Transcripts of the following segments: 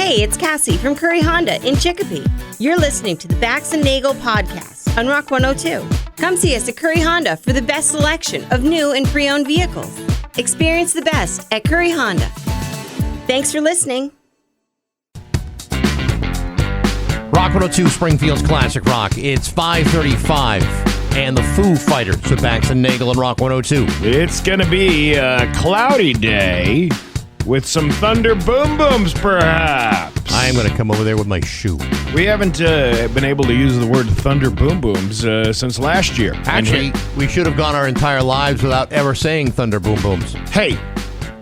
Hey, it's Cassie from Curry Honda in Chicopee. You're listening to the Bax and Nagle podcast on Rock 102. Come see us at Curry Honda for the best selection of new and pre-owned vehicles. Experience the best at Curry Honda. Thanks for listening. Rock 102, Springfield's Classic Rock. It's 5:35, and the Foo Fighters with Bax and Nagle and Rock 102. It's going to be a cloudy day with some thunder boom booms, perhaps. I am going to come over there with my shoe. We haven't been able to use the word thunder boom booms since last year. Actually, we should have gone our entire lives without ever saying thunder boom booms. Hey,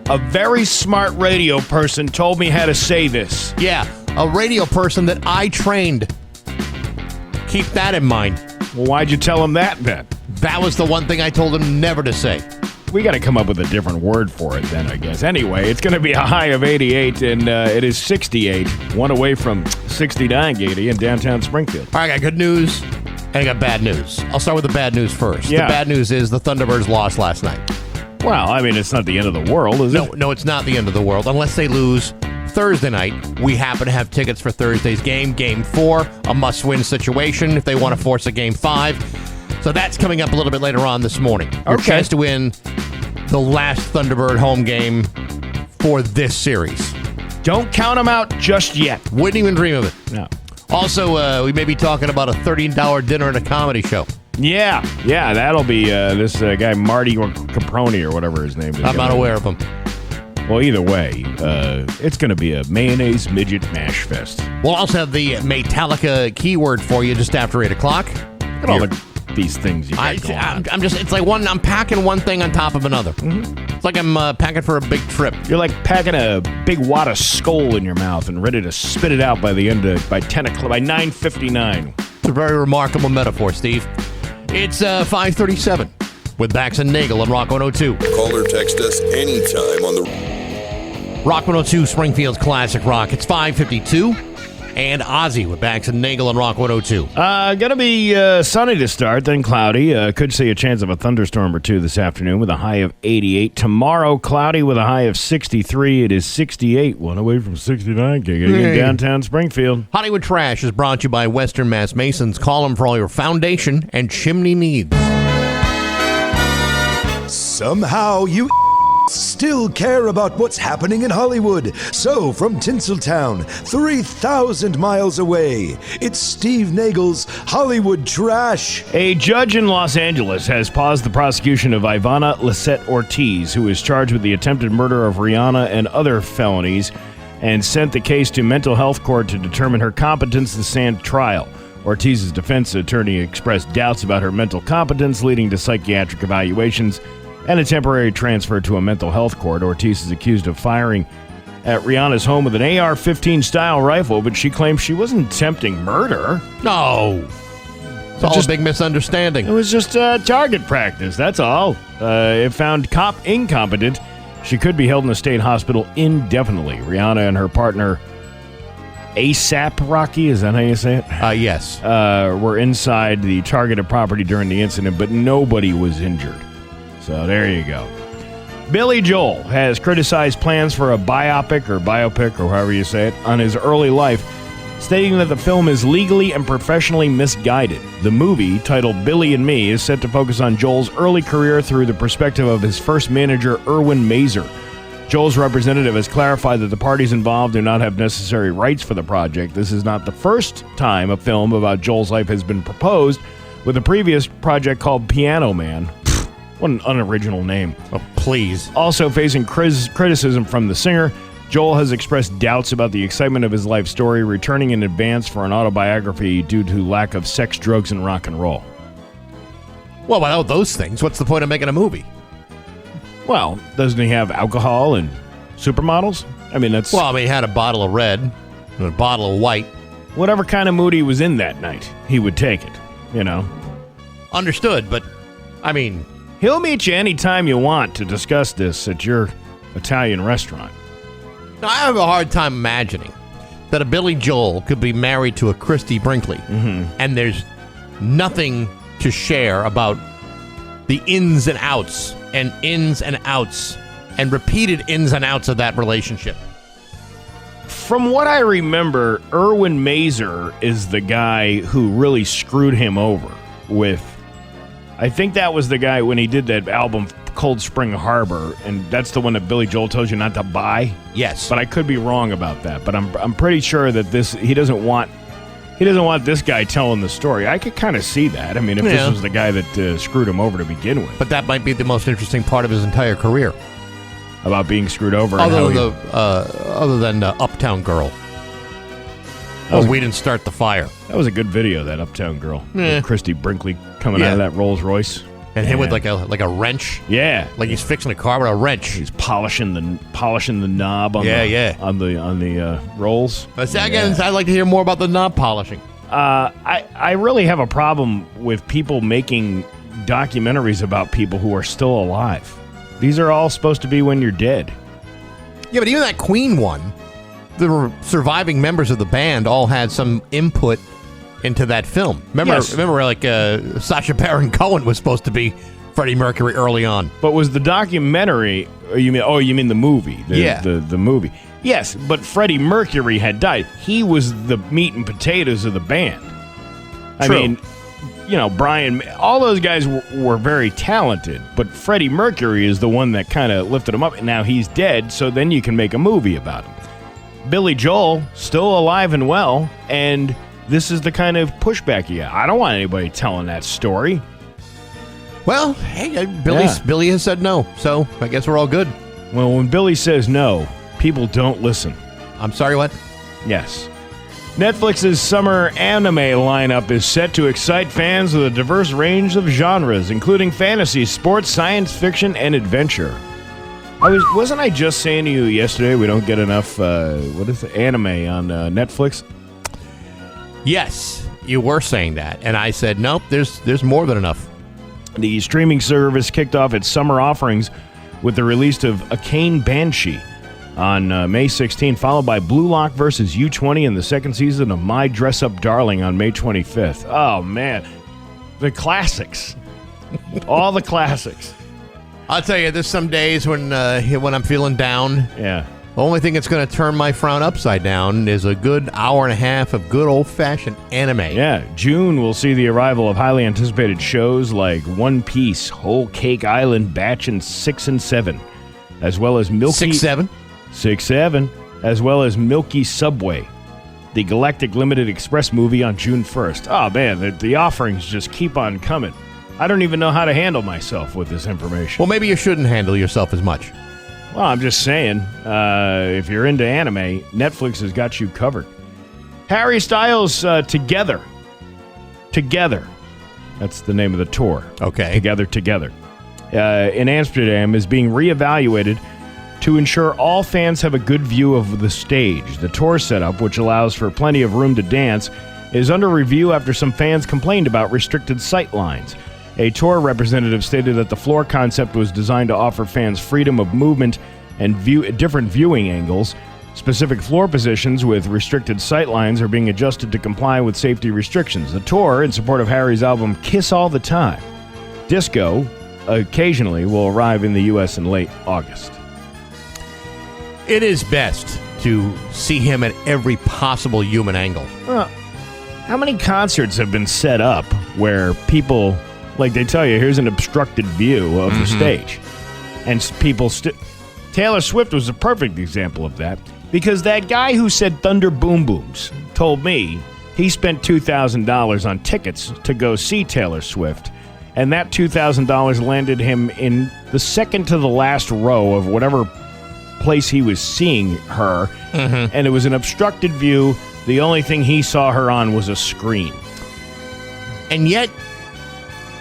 a very smart radio person told me how to say this. Yeah, a radio person that I trained. Keep that in mind. Well, why'd you tell him that then? That was the one thing I told him never to say. We got to come up with a different word for it then, I guess. Anyway, it's going to be a high of 88, and it is 68, one away from 69, Gady, in downtown Springfield. All right, I got good news, and I got bad news. I'll start with the bad news first. Yeah. The bad news is the Thunderbirds lost last night. Well, I mean, it's not the end of the world, is it? No, it's not the end of the world, unless they lose Thursday night. We happen to have tickets for Thursday's game, Game 4, a must-win situation if they want to force a Game 5. So that's coming up a little bit later on this morning. Your chance to win the last Thunderbird home game for this series. Don't count them out just yet. Wouldn't even dream of it. No. Also, we may be talking about a $13 dinner at a comedy show. Yeah, that'll be this guy Marty or Caproni or whatever his name is. I'm not aware of him. Well, either way, it's going to be a mayonnaise midget mash fest. We'll also have the Metallica keyword for you just after 8 o'clock. Look at all these things you got going on. It's like I'm packing one thing on top of another. Mm-hmm. It's like I'm packing for a big trip. You're like packing a big wad of skull in your mouth and ready to spit it out by 10 o'clock, by 9:59. It's a very remarkable metaphor, Steve. It's 5:37 with Bax and Nagle on Rock 102. Call or text us anytime on the Rock 102, Springfield's Classic Rock. It's 5:52. And Ozzy with Bax and Nagle on Rock 102. Gonna be sunny to start, then cloudy. Could see a chance of a thunderstorm or two this afternoon with a high of 88. Tomorrow, cloudy with a high of 63. It is 68, one away from 69. In downtown Springfield. Hollywood Trash is brought to you by Western Mass Masons. Call them for all your foundation and chimney needs. Somehow you still care about what's happening in Hollywood. So, from Tinseltown, 3,000 miles away, it's Steve Nagle's Hollywood Trash. A judge in Los Angeles has paused the prosecution of Ivana Lisette Ortiz, who is charged with the attempted murder of Rihanna and other felonies, and sent the case to mental health court to determine her competence to stand trial. Ortiz's defense attorney expressed doubts about her mental competence, leading to psychiatric evaluations and a temporary transfer to a mental health court. Ortiz is accused of firing at Rihanna's home with an AR-15 style rifle, but she claims she wasn't attempting murder. No. It's all a big misunderstanding. It was just target practice, that's all. If found incompetent, she could be held in a state hospital indefinitely. Rihanna and her partner, ASAP Rocky, is that how you say it? Yes. Were inside the targeted property during the incident, but nobody was injured. So there you go. Billy Joel has criticized plans for a biopic or however you say it on his early life, stating that the film is legally and professionally misguided. The movie, titled Billy and Me, is set to focus on Joel's early career through the perspective of his first manager, Erwin Mazer. Joel's representative has clarified that the parties involved do not have necessary rights for the project. This is not the first time a film about Joel's life has been proposed, with a previous project called Piano Man. What an unoriginal name. Oh, please. Also facing criticism from the singer, Joel has expressed doubts about the excitement of his life story, returning in advance for an autobiography due to lack of sex, drugs, and rock and roll. Well, without those things, what's the point of making a movie? Well, doesn't he have alcohol and supermodels? I mean, that's... Well, I mean, he had a bottle of red and a bottle of white. Whatever kind of mood he was in that night, he would take it, you know. Understood, but, I mean... He'll meet you anytime you want to discuss this at your Italian restaurant. Now, I have a hard time imagining that a Billy Joel could be married to a Christy Brinkley, and there's nothing to share about the ins and outs and repeated ins and outs of that relationship. From what I remember, Erwin Mazer is the guy who really screwed him over with... I think that was the guy when he did that album Cold Spring Harbor, and that's the one that Billy Joel tells you not to buy. Yes. But I could be wrong about that. But I'm pretty sure that he doesn't want this guy telling the story. I could kind of see that. I mean, if this was the guy that screwed him over to begin with. But that might be the most interesting part of his entire career. About being screwed over. Other than Uptown Girl. We didn't start the fire. That was a good video, that Uptown Girl. With Christy Brinkley coming out of that Rolls Royce. And him with like a wrench. Yeah. Like he's fixing a car with a wrench. He's polishing the knob on the rolls. But again, I'd like to hear more about the knob polishing. I really have a problem with people making documentaries about people who are still alive. These are all supposed to be when you're dead. Yeah, but even that Queen one, the surviving members of the band all had some input into that film. Remember, like Sacha Baron Cohen was supposed to be Freddie Mercury early on. But was the documentary? You mean the movie? The movie. Yes, but Freddie Mercury had died. He was the meat and potatoes of the band. True. I mean, Brian, all those guys were very talented, but Freddie Mercury is the one that kind of lifted him up, and now he's dead, so then you can make a movie about him. Billy Joel, still alive and well, and this is the kind of pushback you got. I don't want anybody telling that story. Well, hey, Billy has said no, so I guess we're all good. Well, when Billy says no, people don't listen. I'm sorry, what? Yes. Netflix's summer anime lineup is set to excite fans with a diverse range of genres, including fantasy, sports, science fiction, and adventure. Wasn't I just saying to you yesterday we don't get enough anime on Netflix? Yes, you were saying that, and I said nope. There's more than enough. The streaming service kicked off its summer offerings with the release of Arcane Banshee on May 16, followed by Blue Lock vs. U20 in the second season of My Dress Up Darling on May 25th. Oh, man. The classics. All the classics. I'll tell you, there's some days when I'm feeling down. Yeah. The only thing that's going to turn my frown upside down is a good hour and a half of good old-fashioned anime. Yeah. June will see the arrival of highly anticipated shows like One Piece, Whole Cake Island, Batch, and 6 and 7, as well as Milky... 6-7? 6-7, as well as Milky Subway, the Galactic Limited Express movie on June 1st. Oh, man, the offerings just keep on coming. I don't even know how to handle myself with this information. Well, maybe you shouldn't handle yourself as much. Well, I'm just saying, if you're into anime, Netflix has got you covered. Harry Styles, Together. That's the name of the tour. Okay. Together. In Amsterdam is being reevaluated to ensure all fans have a good view of the stage. The tour setup, which allows for plenty of room to dance, is under review after some fans complained about restricted sight lines. A tour representative stated that the floor concept was designed to offer fans freedom of movement and different viewing angles. Specific floor positions with restricted sight lines are being adjusted to comply with safety restrictions. The tour, in support of Harry's album Kiss All the Time, Disco, occasionally will arrive in the U.S. in late August. It is best to see him at every possible human angle. Well, how many concerts have been set up where people, like they tell you, here's an obstructed view of the stage, and people Taylor Swift was a perfect example of that, because that guy who said Thunder Boom Booms told me he spent $2,000 on tickets to go see Taylor Swift, and that $2,000 landed him in the second to the last row of whatever place he was seeing her, and it was an obstructed view. The only thing he saw her on was a screen. And yet,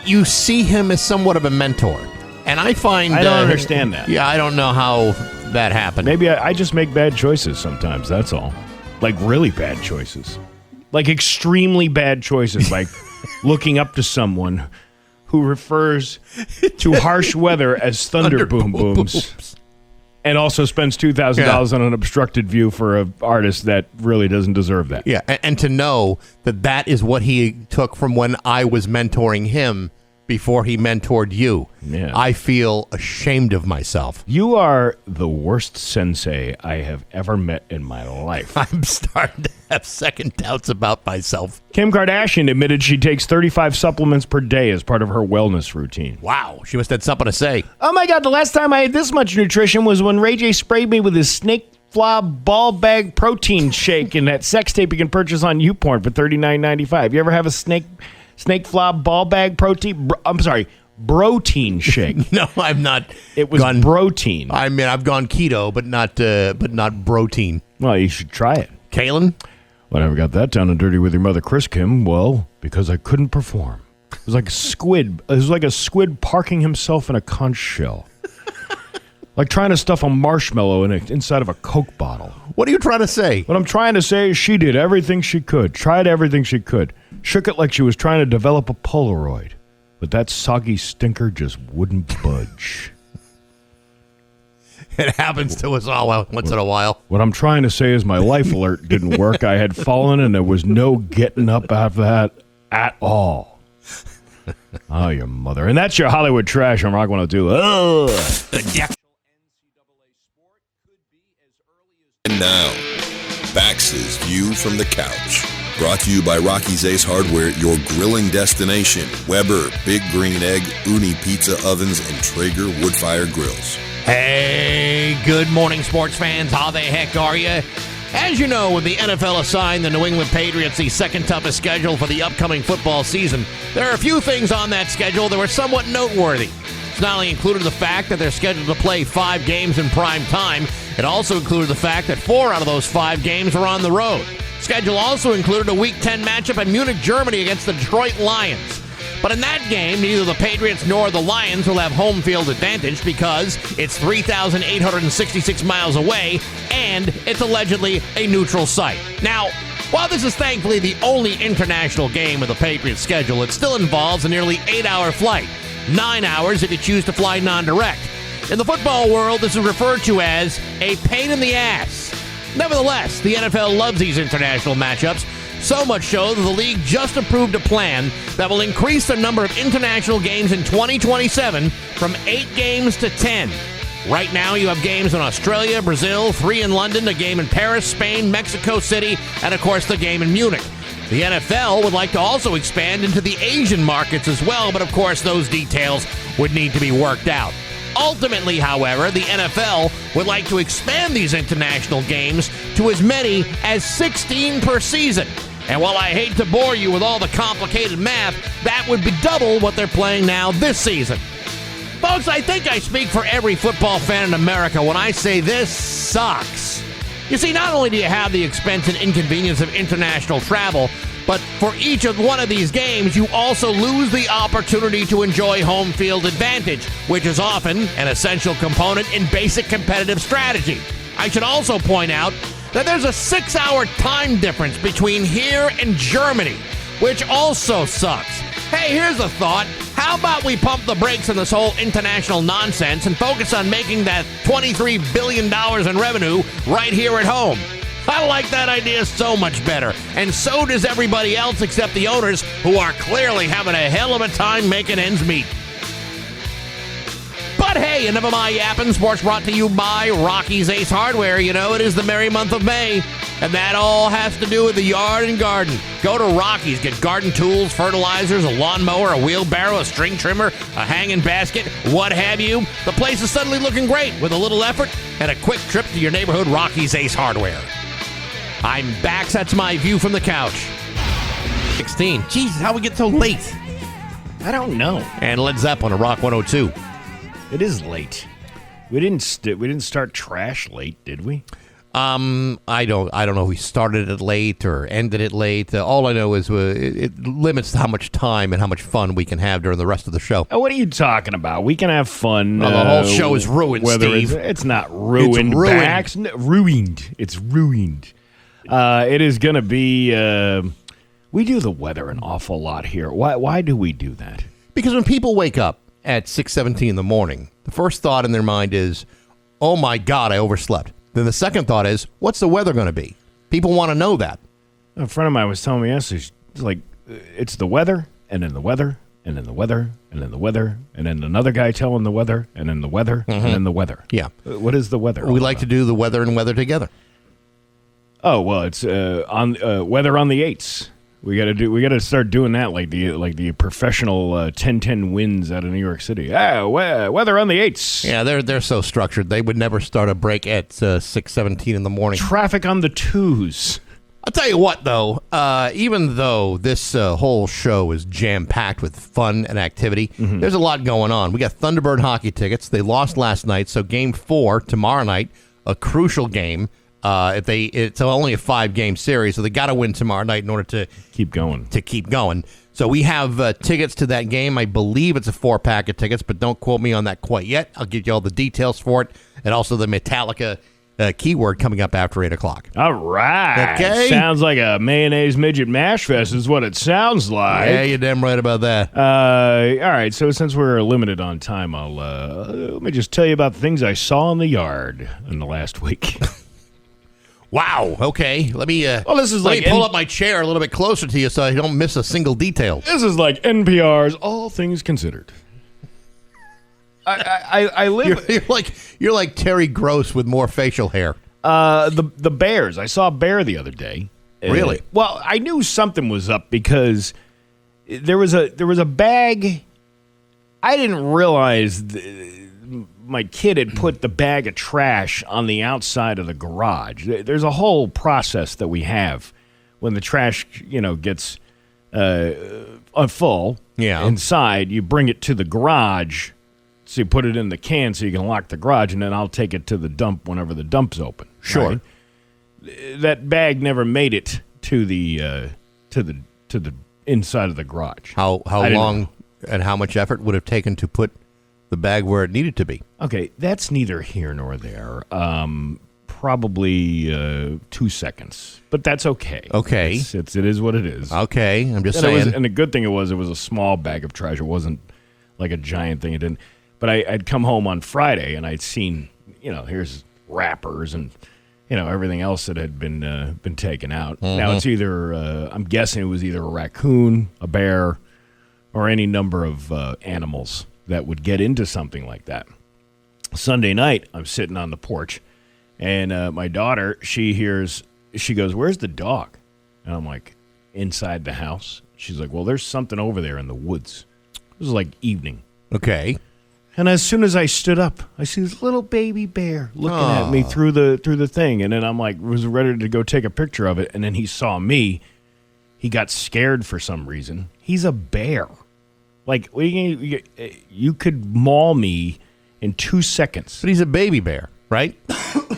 you see him as somewhat of a mentor. And I find... I don't understand that. Yeah, I don't know how that happened. Maybe I just make bad choices sometimes, that's all. Like really bad choices. Like extremely bad choices, like looking up to someone who refers to harsh weather as thunder boom booms. And also spends $2,000 on an obstructed view for an artist that really doesn't deserve that. Yeah, and to know that is what he took from when I was mentoring him before he mentored you. Yeah. I feel ashamed of myself. You are the worst sensei I have ever met in my life. I'm starting to have second doubts about myself. Kim Kardashian admitted she takes 35 supplements per day as part of her wellness routine. Wow, she must have something to say. Oh my God, the last time I had this much nutrition was when Ray J sprayed me with his snake flob ball bag protein shake and that sex tape you can purchase on YouPorn for $39.95. You ever have a snake flob ball bag protein? Protein shake. No, I'm not. It was protein. I mean, I've gone keto, but not protein. Well, you should try it. Kalen? Well, I never got that down and dirty with your mother, Chris Kim. Well, because I couldn't perform. It was like a squid. It was like a squid parking himself in a conch shell. Like trying to stuff a marshmallow inside of a Coke bottle. What are you trying to say? What I'm trying to say is she did everything she could, tried everything she could, shook it like she was trying to develop a Polaroid. But that soggy stinker just wouldn't budge. It happens to us all once in a while. What I'm trying to say is my life alert didn't work. I had fallen and there was no getting up after that at all. Oh, your mother. And that's your Hollywood trash on Rock 102. Ugh. And now, Bax's View from the Couch. Brought to you by Rocky's Ace Hardware, your grilling destination. Weber, Big Green Egg, Uni Pizza Ovens, and Traeger Woodfire Grills. Hey, good morning, sports fans. How the heck are you? As you know, when the NFL assigned the New England Patriots the second toughest schedule for the upcoming football season, there are a few things on that schedule that were somewhat noteworthy. It's not only included the fact that they're scheduled to play 5 games in prime time, it also included the fact that 4 out of those 5 games are on the road. Schedule also included a Week 10 matchup in Munich, Germany against the Detroit Lions. But in that game, neither the Patriots nor the Lions will have home field advantage because it's 3,866 miles away and it's allegedly a neutral site. Now, while this is thankfully the only international game of the Patriots schedule, it still involves a nearly 8-hour flight. 9 hours if you choose to fly non-direct. In the football world, this is referred to as a pain in the ass. Nevertheless, the NFL loves these international matchups, so much so that the league just approved a plan that will increase the number of international games in 2027 from 8 games to 10. Right now, you have games in Australia, Brazil, 3 in London, a game in Paris, Spain, Mexico City, and of course the game in Munich. The NFL would like to also expand into the Asian markets as well, but of course those details would need to be worked out. Ultimately, however, the NFL would like to expand these international games to as many as 16 per season. And while I hate to bore you with all the complicated math, that would be double what they're playing now this season. Folks, I think I speak for every football fan in America when I say this sucks. You see, not only do you have the expense and inconvenience of international travel, but for each of one of these games, you also lose the opportunity to enjoy home field advantage, which is often an essential component in basic competitive strategy. I should also point out that there's a 6-hour time difference between here and Germany, which also sucks. Hey, here's a thought. How about we pump the brakes on this whole international nonsense and focus on making that $23 billion in revenue right here at home? I like that idea so much better, and so does everybody else except the owners, who are clearly having a hell of a time making ends meet. But hey, enough of my yapping. Sports brought to you by Rocky's Ace Hardware. You know, it is the merry month of May, and that all has to do with the yard and garden. Go to Rocky's, get garden tools, fertilizers, a lawnmower, a wheelbarrow, a string trimmer, a hanging basket, what have you. The place is suddenly looking great with a little effort and a quick trip to your neighborhood Rocky's Ace Hardware. I'm Bax. That's my view from the couch. 16. Jesus, how we get so late? I don't know. And Led Zeppelin at Rock 102. It is late. We didn't start trash late, did we? I don't know if we started it late or ended it late. All I know is it limits how much time and how much fun we can have during the rest of the show. What are you talking about? We can have fun. Well, the whole show is ruined, Steve. It's not ruined. It's ruined. Bax. Ruined. It's ruined. It is going to be... we do the weather an awful lot here. Why do we do that? Because when people wake up at 6:17 in the morning, the first thought in their mind is, oh my God, I overslept. Then the second thought is, what's the weather going to be? People want to know that. A friend of mine was telling me yesterday, it's the weather, and then the weather, and then the weather, and then the weather, and then another guy telling the weather, and then the weather, and then the weather. Yeah. What is the weather? We like to do the weather and weather together. Oh well, it's on weather on the 8s. We got to start doing that like the professional 10-10 wins out of New York City. Weather on the 8s. Yeah, they're so structured. They would never start a break at 6:17 in the morning. Traffic on the 2s. I'll tell you what, though, even though this whole show is jam-packed with fun and activity, there's a lot going on. We got Thunderbird hockey tickets. They lost last night, so Game 4 tomorrow night, a crucial game. It's only a 5-game series, so they got to win tomorrow night in order to keep going. So we have tickets to that game. I believe it's a 4-pack of tickets, but don't quote me on that quite yet. I'll give you all the details for it, and also the Metallica keyword coming up after 8 o'clock. All right. Okay. Sounds like a mayonnaise midget mash fest is what it sounds like. Yeah, you're damn right about that. All right. So since we're limited on time, let me just tell you about the things I saw in the yard in the last week. Wow. Okay. Let me. This is let me pull up my chair a little bit closer to you so I don't miss a single detail. This is like NPR's All Things Considered. I live. You're like Terry Gross with more facial hair. The bears. I saw a bear the other day. Really? Well, I knew something was up because there was a bag. I didn't realize my kid had put the bag of trash on the outside of the garage. There's a whole process that we have when the trash, gets full. Yeah. Inside, you bring it to the garage. So you put it in the can so you can lock the garage, and then I'll take it to the dump whenever the dump's open. Sure. Right? That bag never made it to the inside of the garage. How long and how much effort would have taken to put the bag where it needed to be? Okay, that's neither here nor there. Probably 2 seconds, but that's okay. Okay. It is what it is. Okay, I'm just saying. And the good thing it was a small bag of trash. It wasn't like a giant thing. It didn't. But I'd come home on Friday and I'd seen, here's wrappers and, everything else that had been taken out. Now it's either, I'm guessing it was either a raccoon, a bear, or any number of animals that would get into something like that. Sunday night, I'm sitting on the porch, and my daughter, she goes, "Where's the dog?" And I'm like, "Inside the house." She's like, "Well, there's something over there in the woods." It was like evening. Okay. And as soon as I stood up, I see this little baby bear looking at me through the thing. And then I'm like, was ready to go take a picture of it. And then he saw me. He got scared for some reason. He's a bear. Like, you could maul me in 2 seconds. But he's a baby bear, right?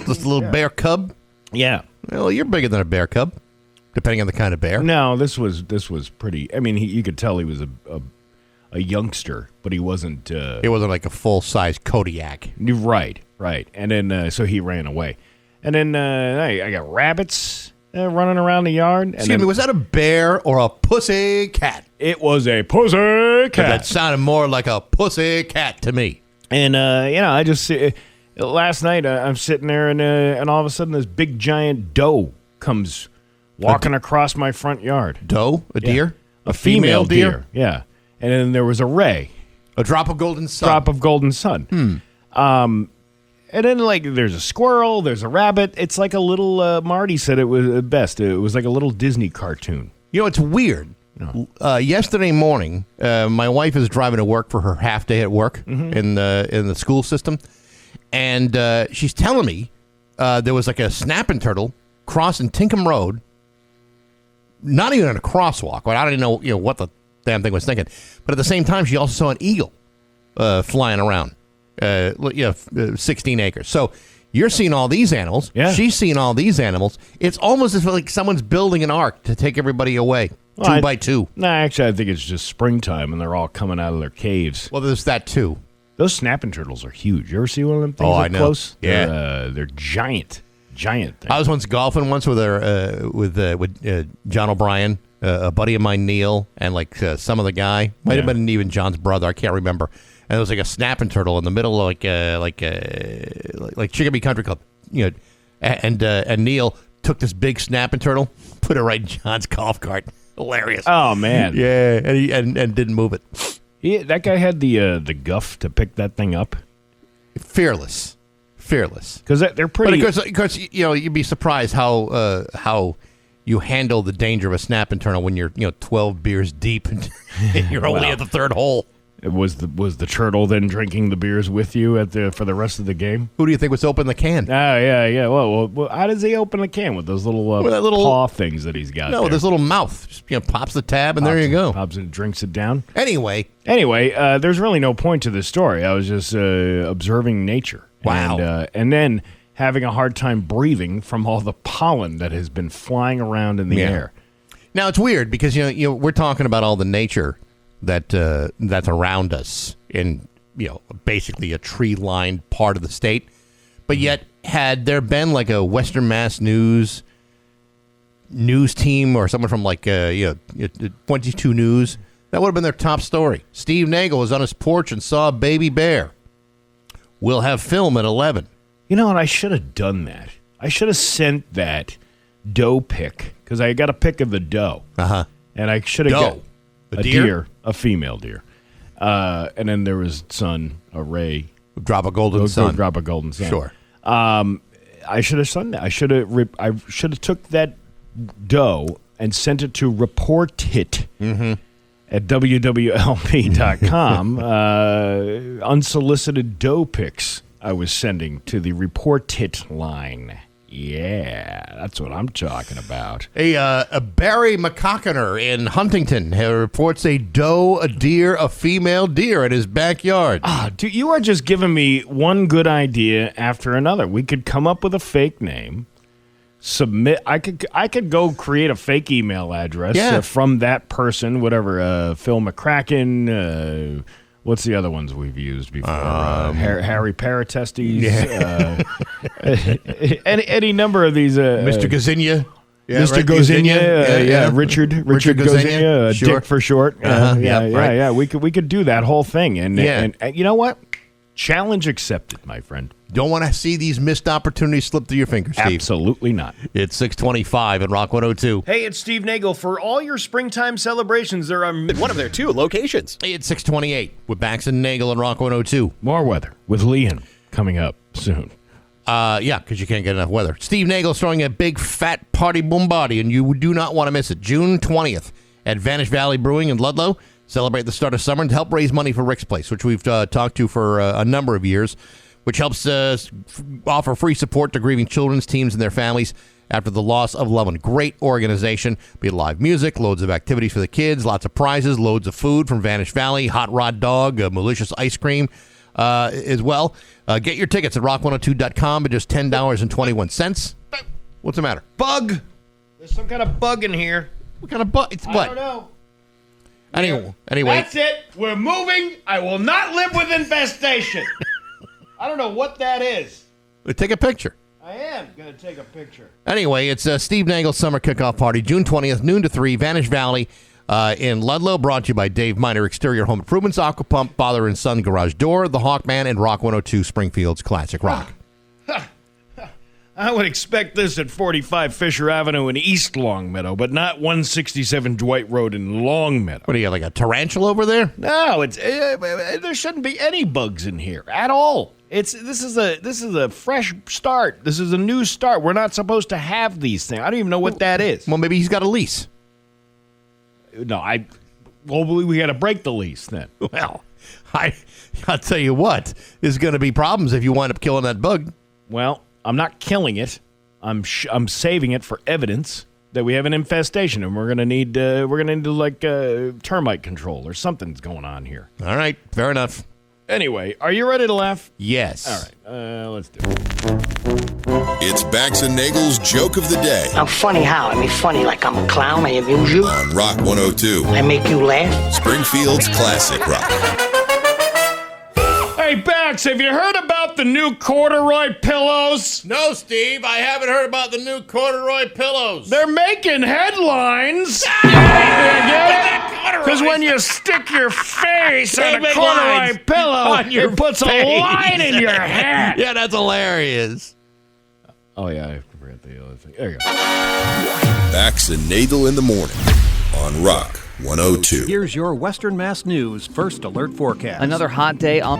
Just a little bear cub? Yeah. Well, you're bigger than a bear cub, depending on the kind of bear. No, this was pretty. I mean, you could tell he was a youngster, but he wasn't. It wasn't like a full-size Kodiak. Right. And then so he ran away. And then I got rabbits running around the yard. Excuse me, was that a bear or a pussy cat? It was a pussy cat. That sounded more like a pussy cat to me. And I just last night I'm sitting there and all of a sudden this big giant doe comes walking across my front yard. Doe? A deer? A female deer. Yeah. And then there was a ray. A drop of golden sun. And then, there's a squirrel, there's a rabbit. It's like a little, Marty said it was best. It was like a little Disney cartoon. It's weird. No. Yesterday morning, my wife is driving to work for her half day at work in the school system. And she's telling me there was like a snapping turtle crossing Tinkham Road. Not even in a crosswalk. I don't even know, what the damn thing was thinking. But at the same time, she also saw an eagle flying around 16 acres. So you're seeing all these animals. Yeah. She's seeing all these animals. It's almost as like someone's building an ark to take everybody away, two by two. No, actually, I think it's just springtime, and they're all coming out of their caves. Well, there's that, too. Those snapping turtles are huge. You ever see one of them things I know. Close? Yeah. They're giant things. I was once golfing with John O'Brien, a buddy of mine, Neil, and some of the guy. Might have been even John's brother. I can't remember. And there was like a snapping turtle in the middle of like Chicopee Country Club. And Neil took this big snapping turtle, put it right in John's golf cart. Hilarious. Oh, man. Yeah, and didn't move it. That guy had the guff to pick that thing up. Fearless. Because they're pretty. Because you'd be surprised how you handle the danger of a snap internal when you're 12 beers deep and you're only at the third hole. Was the turtle then drinking the beers with you for the rest of the game? Who do you think was opening the can? Oh, yeah. Well, how does he open the can? With those little, paw things that he's got? No, with his little mouth. Just, pops the tab, and there you go. Pops it, drinks it down. Anyway, there's really no point to this story. I was just observing nature. Wow. And then having a hard time breathing from all the pollen that has been flying around in the air. Now, it's weird because, we're talking about all the nature that's around us in basically a tree-lined part of the state, but yet had there been like a Western Mass news team or someone from 22 News, that would have been their top story. Steve Nagle was on his porch and saw a baby bear. We'll have film at 11. You know what? I should have done that. I should have sent that doe pic because I got a pic of the doe. And I should have got a deer, a female deer, and then there was son, a ray, drop a golden sun. Sure. I should have done that. I should have took that doe and sent it to report it at wwlp.com. Unsolicited doe pics I was sending to the report it line. Yeah, that's what I'm talking about. A Barry McCockiner in Huntington reports a doe, a deer, a female deer in his backyard. Dude, you are just giving me one good idea after another. We could come up with a fake name, submit. I could go create a fake email address from that person, whatever. Phil McCracken. What's the other ones we've used before? Harry Paratestes. Yeah. Any number of these. Mr. Gazinha. Yeah, Mr. Gazinha. Richard Gazinha. Sure. Dick for short. Yeah. We could do that whole thing. And you know what? Challenge accepted, my friend. Don't want to see these missed opportunities slip through your fingers, Steve. Absolutely not. It's 625 at Rock 102. Hey, it's Steve Nagle. For all your springtime celebrations, there are one of their 2 locations. Hey, it's 628 with Bax and Nagle and Rock 102. More weather with Leon coming up soon. Because you can't get enough weather. Steve Nagle's throwing a big fat party boom body, and you do not want to miss it. June 20th at Vanish Valley Brewing in Ludlow. Celebrate the start of summer and help raise money for Rick's Place, which we've talked to for a number of years, which helps offer free support to grieving children's teams and their families after the loss of loved one. Great organization. Be live music, loads of activities for the kids, lots of prizes, loads of food from Vanish Valley, hot rod dog, malicious ice cream as well. Get your tickets at rock102.com at just $10.21. What's the matter? Bug. There's some kind of bug in here. What kind of bug? It's what? I don't know. Anyway. That's it. We're moving. I will not live with infestation. I don't know what that is. Take a picture. I am going to take a picture. Anyway, it's Steve Nagle's Summer Kickoff Party, June 20th, noon to 3, Vanish Valley in Ludlow. Brought to you by Dave Miner Exterior Home Improvements, Aqua Pump, Father and Son Garage Door, The Hawkman, and Rock 102 Springfield's Classic Rock. I would expect this at 45 Fisher Avenue in East Longmeadow, but not 167 Dwight Road in Longmeadow. What, do you got, like a tarantula over there? No, there shouldn't be any bugs in here at all. This is a fresh start. This is a new start. We're not supposed to have these things. I don't even know what that is. Well, maybe he's got a lease. No, we got to break the lease then. Well, I'll tell you what, there's going to be problems if you wind up killing that bug. Well, I'm not killing it. I'm saving it for evidence that we have an infestation, and we're gonna need termite control or something's going on here. All right, fair enough. Anyway, are you ready to laugh? Yes. All right, let's do it. It's Bax and Nagle's Joke of the Day. I'm funny how? I mean, funny like I'm a clown. I amuse you. On Rock 102. I make you laugh. Springfield's Classic Rock. Hey, Bax, have you heard about the new corduroy pillows? No, Steve, I haven't heard about the new corduroy pillows. They're making headlines. Because when you stick your face on a corduroy pillow, it puts a line in your head. Yeah, that's hilarious. Oh, yeah, I forgot the other thing. There you go. Bax and Nagle in the morning on Rock 102. Here's your Western Mass News First Alert Forecast. Another hot day on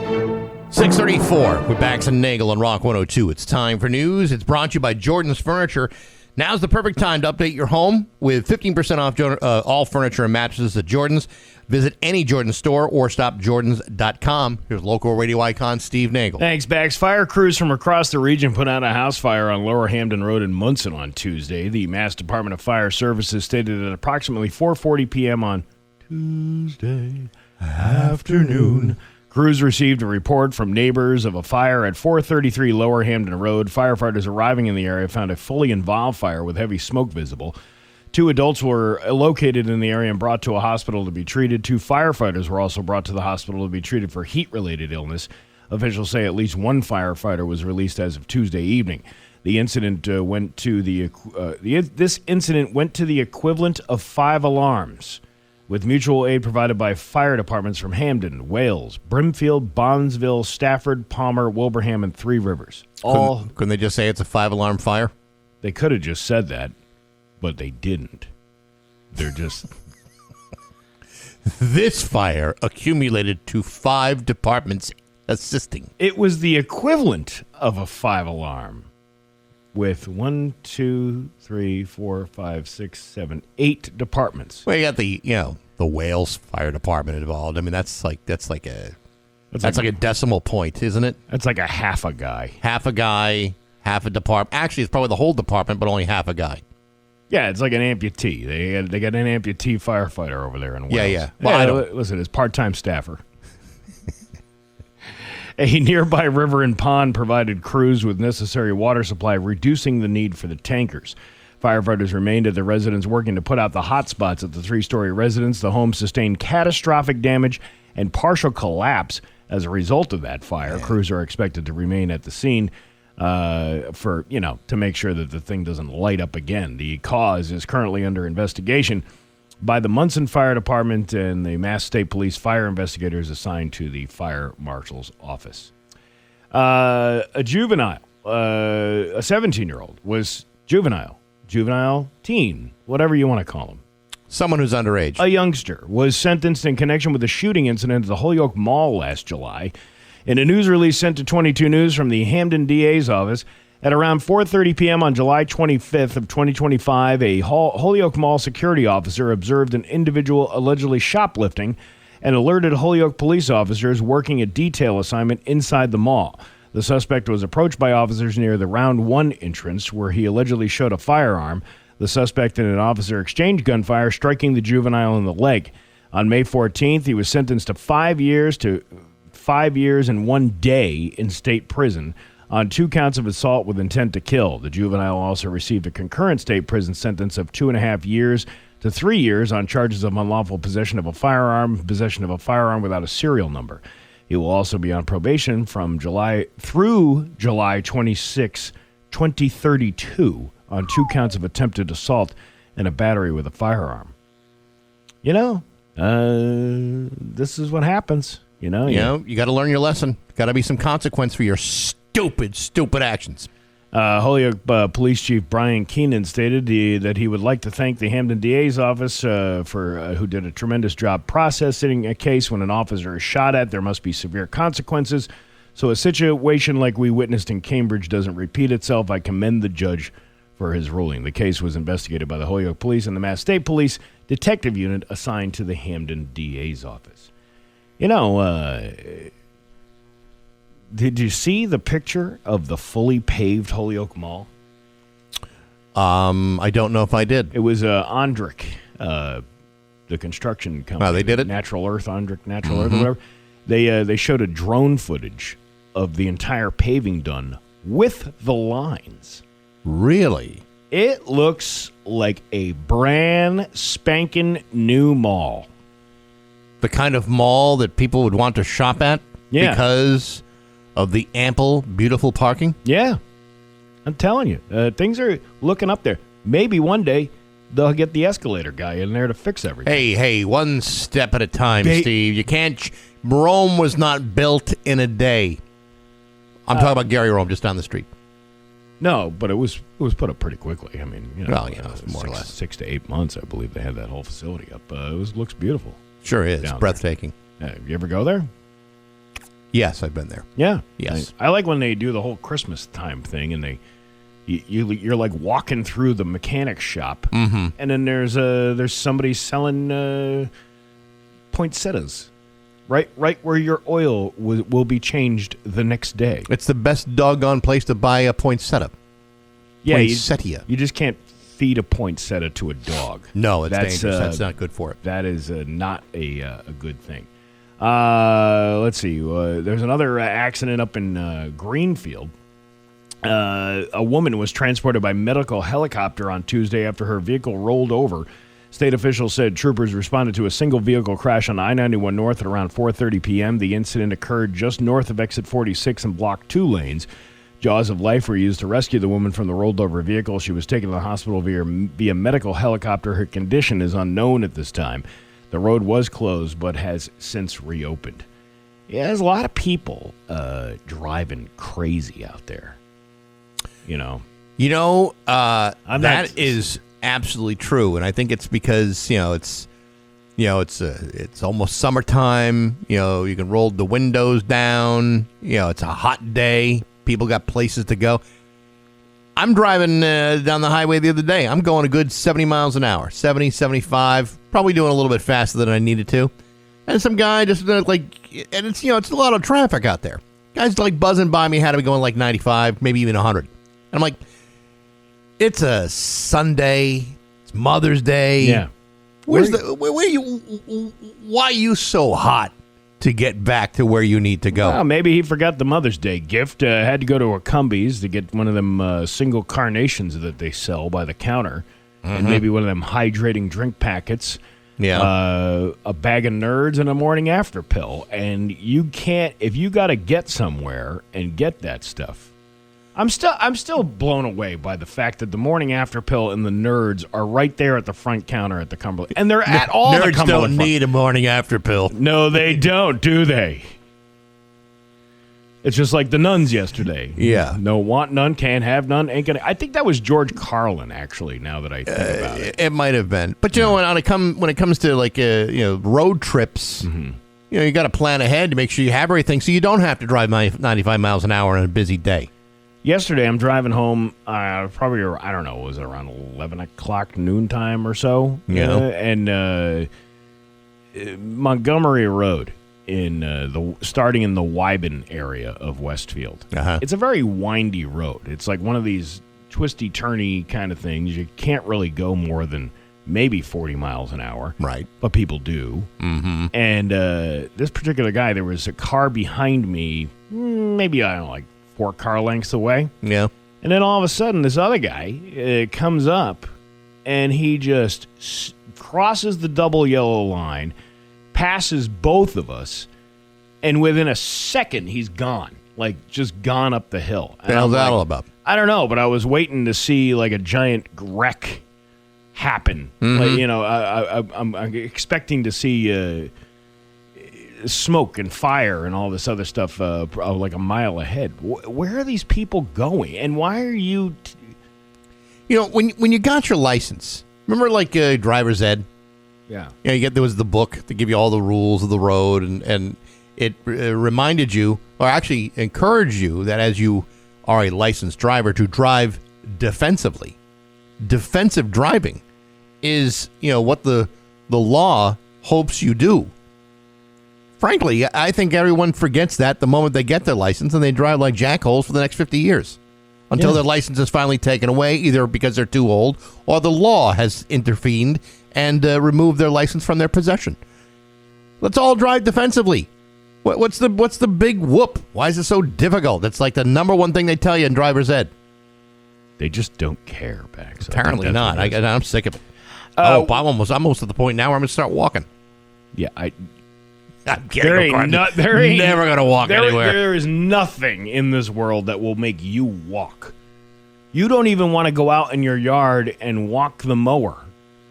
6:34 with Bax and Nagle on Rock 102. It's time for news. It's brought to you by Jordan's Furniture. Now's the perfect time to update your home with 15% off all furniture and mattresses at Jordan's. Visit any Jordan store or stop Jordans.com. Here's local radio icon Steve Nagle. Thanks, Bax. Fire crews from across the region put out a house fire on Lower Hampden Road in Munson on Tuesday. The Mass Department of Fire Services stated at approximately 4:40 p.m. on Tuesday afternoon, crews received a report from neighbors of a fire at 433 Lower Hampden Road. Firefighters arriving in the area found a fully involved fire with heavy smoke visible. 2 adults were located in the area and brought to a hospital to be treated. 2 firefighters were also brought to the hospital to be treated for heat-related illness. Officials say at least 1 firefighter was released as of Tuesday evening. The incident went to the equivalent of 5 alarms, with mutual aid provided by fire departments from Hampden, Wales, Brimfield, Bondsville, Stafford, Palmer, Wilbraham, and Three Rivers. Couldn't they just say it's a 5-alarm fire? They could have just said that, but they didn't. They're just... This fire accumulated to 5 departments assisting. It was the equivalent of a 5-alarm, with 1, 2, 3, 4, 5, 6, 7, 8 departments. Well, you got the Wales Fire Department involved. I mean, that's like a decimal point, isn't it? That's like a half a guy. Half a guy, half a department. Actually, it's probably the whole department, but only half a guy. Yeah, it's like an amputee. They got an amputee firefighter over there in Wales. Yeah. Well, listen, it's part-time staffer. A nearby river and pond provided crews with necessary water supply, reducing the need for the tankers. Firefighters remained at the residence working to put out the hot spots at the 3-story residence. The home sustained catastrophic damage and partial collapse as a result of that fire. Crews are expected to remain at the scene to make sure that the thing doesn't light up again. The cause is currently under investigation by the Munson Fire Department and the Mass State Police fire investigators assigned to the fire marshal's office. A juvenile, a 17-year-old, was juvenile teen, whatever you want to call him. Someone who's underage. A youngster was sentenced in connection with a shooting incident at the Holyoke Mall last July. In a news release sent to 22 News from the Hampden DA's office, at around 4:30 p.m. on July 25th of 2025, a Holyoke Mall security officer observed an individual allegedly shoplifting and alerted Holyoke police officers working a detail assignment inside the mall. The suspect was approached by officers near the Round 1 entrance, where he allegedly showed a firearm. The suspect and an officer exchanged gunfire, striking the juvenile in the leg. On May 14th, he was sentenced to 5 years and 1 day in state prison on 2 counts of assault with intent to kill. The juvenile also received a concurrent state prison sentence of 2.5 years to 3 years on charges of unlawful possession of a firearm without a serial number. He will also be on probation from July 26, 2032 on 2 counts of attempted assault and a battery with a firearm. This is what happens. You got to learn your lesson. Got to be some consequence for your stupid actions. Holyoke Police Chief Brian Keenan stated that he would like to thank the Hampden DA's office who did a tremendous job processing a case. When an officer is shot at, there must be severe consequences. So a situation like we witnessed in Cambridge doesn't repeat itself. I commend the judge for his ruling. The case was investigated by the Holyoke Police and the Mass State Police Detective Unit assigned to the Hampden DA's office. Did you see the picture of the fully paved Holyoke Mall? I don't know if I did. It was Ondrick, the construction company. Oh, they did it? Natural Earth, Ondrick, Natural Earth, or whatever. They showed a drone footage of the entire paving done with the lines. Really? It looks like a brand spanking new mall. The kind of mall that people would want to shop at because of the ample, beautiful parking? Yeah. I'm telling you, things are looking up there. Maybe one day they'll get the escalator guy in there to fix everything. Hey, one step at a time, Steve. You can't... Rome was not built in a day. I'm talking about Gary Rome, just down the street. No, but it was put up pretty quickly. I mean, more or less 6 to 8 months, I believe they had that whole facility up. Looks beautiful. Sure is. Down Breathtaking. You ever go there? Yes, I've been there. Yeah. Yes. I like when they do the whole Christmas time thing, and you're like walking through the mechanic shop, and then there's somebody selling poinsettias. Right where your oil will be changed the next day. It's the best doggone place to buy a poinsettia. Yeah, Poinsettia. You just can't feed a poinsettia to a dog. No, it's dangerous. That's not good for it. That is not a good thing. Let's see. There's another accident up in Greenfield. A woman was transported by medical helicopter on Tuesday after her vehicle rolled over. State officials said troopers responded to a single vehicle crash on I-91 North at around 4:30 p.m. The incident occurred just north of exit 46 and blocked 2 lanes. Jaws of life were used to rescue the woman from the rolled over vehicle. She was taken to the hospital via medical helicopter. Her condition is unknown at this time. The road was closed but has since reopened. Yeah, there's a lot of people driving crazy out there. That is absolutely true, and I think it's because it's almost summertime. You can roll the windows down. It's a hot day. People got places to go. I'm driving down the highway the other day. I'm going a good 70 miles an hour, 70, 75, probably doing a little bit faster than I needed to. And some guy just and it's a lot of traffic out there. Guys buzzing by me had to be going 95, maybe even 100. And I'm like, it's a Sunday. It's Mother's Day. Yeah. Why are you so hot to get back to where you need to go? Well, maybe he forgot the Mother's Day gift. Had to go to a Cumbies to get one of them single carnations that they sell by the counter. And maybe one of them hydrating drink packets. Yeah. A bag of Nerds and a morning after pill. And you can't, if you got to get somewhere and get that stuff. I'm still blown away by the fact that the morning after pill and the Nerds are right there at the front counter at the Cumberland. And they're at all the Nerds Cumberland. Don't need a morning after pill. No, they don't, do they? It's just like the nuns yesterday. Yeah. No want none, can't have none, ain't gonna. I think that was George Carlin, actually, now that I think about it. It might have been. But, when it comes to, road trips, you got to plan ahead to make sure you have everything so you don't have to drive 95 miles an hour on a busy day. Yesterday, I'm driving home, probably, I don't know, was it around 11 o'clock noontime or so? Yeah. And Montgomery Road, starting in the Wyben area of Westfield. Uh-huh. It's a very windy road. It's like one of these twisty-turny kind of things. You can't really go more than maybe 40 miles an hour. Right. But people do. Mm-hmm. And this particular guy, there was a car behind me, maybe, I don't know, 4 car lengths away. Yeah. And then all of a sudden, this other guy comes up, and he just crosses the double yellow line, passes both of us, and within a second, he's gone. Just gone up the hill. What the hell's that all about? I don't know, but I was waiting to see, a giant wreck happen. Mm-hmm. I'm expecting to see smoke and fire and all this other stuff a mile ahead. Where are these people going, and why are you when you got your license, remember driver's ed? Yeah. There was the book to give you all the rules of the road, and it reminded you, or actually encouraged you, that as you are a licensed driver, to drive defensively. Defensive driving is what the law hopes you do. Frankly, I think everyone forgets that the moment they get their license, and they drive like jackholes for the next 50 years until their license is finally taken away, either because they're too old or the law has intervened and removed their license from their possession. Let's all drive defensively. What's the big whoop? Why is it so difficult? It's the number one thing they tell you in driver's ed. They just don't care, Bax. Apparently not. I'm sick of it. I'm almost at the point now where I'm going to start walking. Yeah, I'm kidding. There ain't never going to walk anywhere. There is nothing in this world that will make you walk. You don't even want to go out in your yard and walk the mower.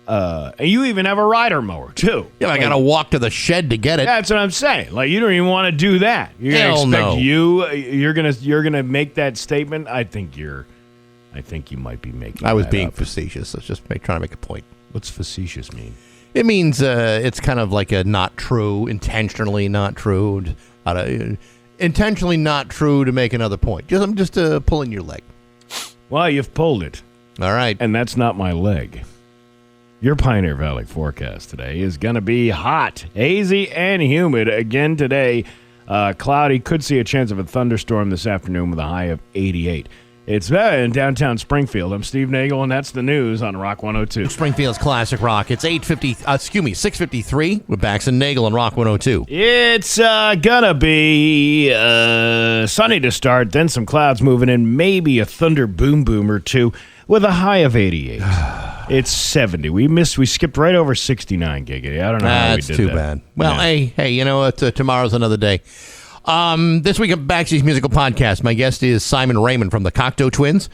And you even have a rider mower, too. Yeah, I got to walk to the shed to get it. That's what I'm saying. You don't even want to do that. You're going to expect you're going to make that statement. I think you're I think you might be making I was that being up. facetious. I was just trying to make a point. What's facetious mean? It means it's kind of like a not true, intentionally not true, intentionally not true to make another point. I'm just pulling your leg. Well, you've pulled it. All right. And that's not my leg. Your Pioneer Valley forecast today is going to be hot, hazy, and humid again today. Cloudy, could see a chance of a thunderstorm this afternoon with a high of 88. It's in downtown Springfield. I'm Steve Nagle, and that's the news on Rock 102. Springfield's Classic Rock. It's 6:53 with Bax and Nagle on Rock 102. It's gonna be sunny to start, then some clouds moving in, maybe a thunder boom or two with a high of 88. It's 70. We skipped right over 69, Giggity. I don't know how we That's did too that. bad. Well, hey, you know what? Tomorrow's another day. This week of Baxi's Musical Podcast, my guest is Simon Raymond from the Cocteau Twins.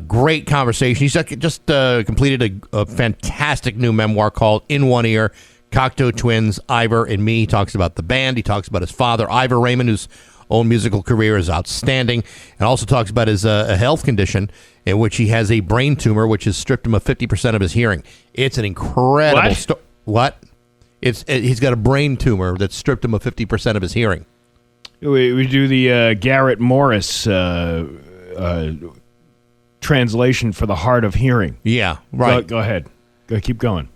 Great conversation. He's just completed a fantastic new memoir called In One Ear, Cocteau Twins, Ivor and Me. He talks about the band. He talks about his father, Ivor Raymond, whose own musical career is outstanding, and also talks about his a health condition in which he has a brain tumor, which has stripped him of 50% of his hearing. It's an incredible story. What? He's got a brain tumor that stripped him of 50% of his hearing. We do the Garrett Morris translation for the hard of hearing. Yeah, right. Go ahead. Keep going.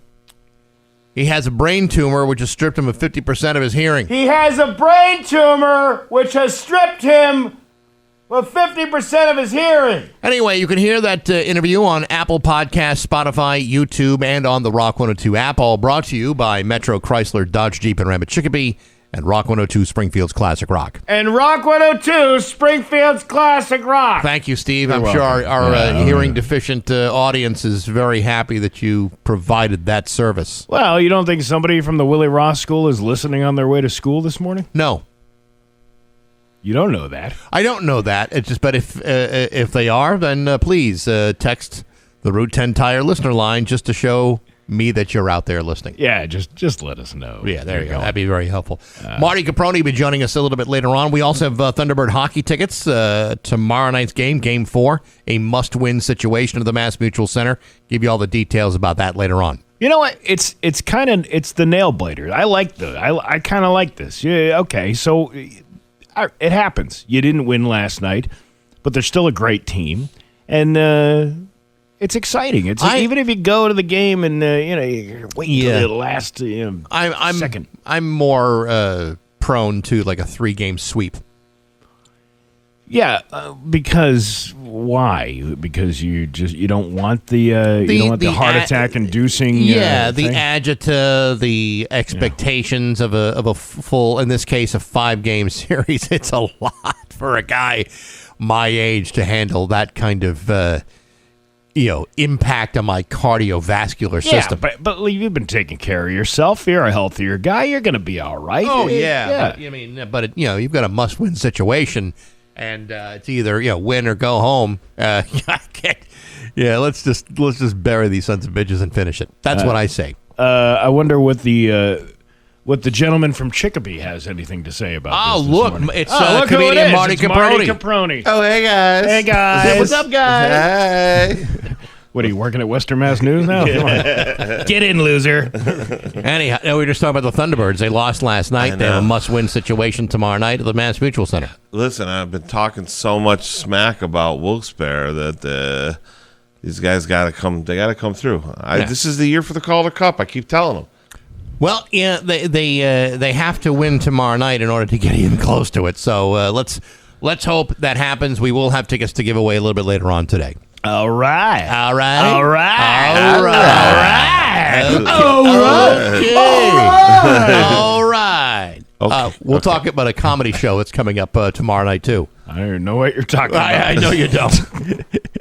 He has a brain tumor which has stripped him of 50% of his hearing. He has a brain tumor which has stripped him of 50% of his hearing. Anyway, you can hear that interview on Apple Podcasts, Spotify, YouTube, and on the Rock 102 app, all brought to you by Metro Chrysler, Dodge, Jeep, and Ram at Chicopee, and Rock 102 Springfield's Classic Rock. And Rock 102 Springfield's Classic Rock. Thank you, Steve. I'm You're sure welcome. our hearing deficient audience is very happy that you provided that service. Well, you don't think somebody from the Willie Ross School is listening on their way to school this morning? No. You don't know that. I don't know that. It's just, but if they are, then please text the Route 10 Tire listener line just to show me that you're out there listening. Yeah, just let us know. Yeah, there you go. That'd be very helpful. Marty Caproni will be joining us a little bit later on. We also have Thunderbird hockey tickets. Tomorrow night's game 4, a must-win situation at the Mass Mutual Center. Give you all the details about that later on. You know what? It's the nail biter. I kind of like this. Yeah, okay, so it happens. You didn't win last night, but they're still a great team, and it's exciting. Even if you go to the game and you wait till the last second. I'm more prone to like a 3-game sweep. Yeah, because why? Because you don't want the heart attack inducing. Yeah, the thing? agita, the expectations of a full, in this case, a 5-game series. It's a lot for a guy my age to handle that kind of impact on my cardiovascular system. But you've been taking care of yourself. You're a healthier guy. You're going to be all right. Oh yeah. But you've got a must-win situation. And it's either win or go home. Let's just bury these sons of bitches and finish it. That's what I say. I wonder what the gentleman from Chicopee has anything to say about this look, morning. it's look who comedian it is. Marty It's Caproni. Marty Caproni. Oh, hey guys. Hey guys. What's up, guys? Hey. What, are you working at Western Mass News now? Come on. Get in, loser. Anyhow, we were just talking about the Thunderbirds. They lost last night. They have a must-win situation tomorrow night at the Mass Mutual Center. Listen, I've been talking so much smack about Wilkes-Barre that these guys got to come. They got to come through. This is the year for the Calder Cup. I keep telling them. Well, yeah, they have to win tomorrow night in order to get even close to it. So let's hope that happens. We will have tickets to give away a little bit later on today. All right. We'll talk about a comedy show that's coming up tomorrow night, too. I don't even know what you're talking about. I know you don't.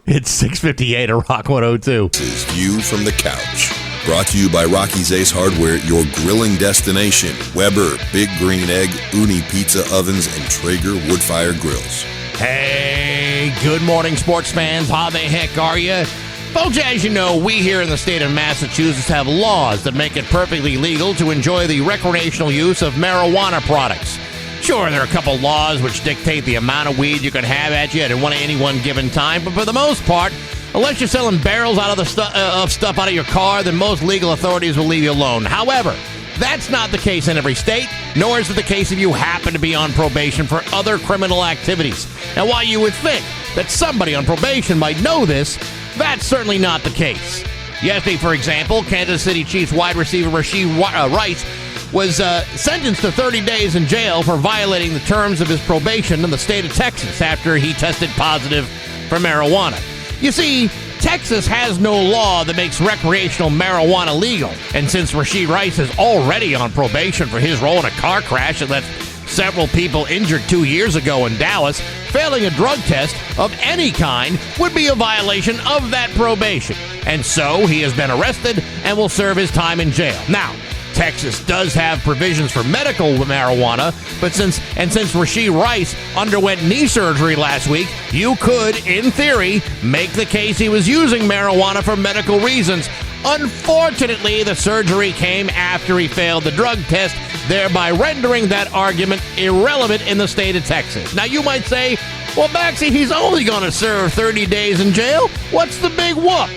It's 6:58 at Rock 102. This is View from the Couch. Brought to you by Rocky's Ace Hardware, your grilling destination. Weber, Big Green Egg, Uni Pizza Ovens, and Traeger Woodfire Grills. Hey, good morning, sports fans. How the heck are you? Folks, as you know, we here in the state of Massachusetts have laws that make it perfectly legal to enjoy the recreational use of marijuana products. Sure, there are a couple laws which dictate the amount of weed you can have at you at any one given time, but for the most part, Unless you're selling barrels out of the of stuff out of your car, then most legal authorities will leave you alone. However, that's not the case in every state, nor is it the case if you happen to be on probation for other criminal activities. Now, while you would think that somebody on probation might know this, that's certainly not the case. Yesterday, for example, Kansas City Chiefs wide receiver Rashee Rice was sentenced to 30 days in jail for violating the terms of his probation in the state of Texas after he tested positive for marijuana. You see, Texas has no law that makes recreational marijuana legal, and since Rashee Rice is already on probation for his role in a car crash that left several people injured 2 years ago in Dallas, failing a drug test of any kind would be a violation of that probation. And so he has been arrested and will serve his time in jail. Now, Texas does have provisions for medical marijuana, but since Rashee Rice underwent knee surgery last week, you could, in theory, make the case he was using marijuana for medical reasons. Unfortunately, the surgery came after he failed the drug test, thereby rendering that argument irrelevant in the state of Texas. Now, you might say, well, Baxie, he's only going to serve 30 days in jail. What's the big whoop?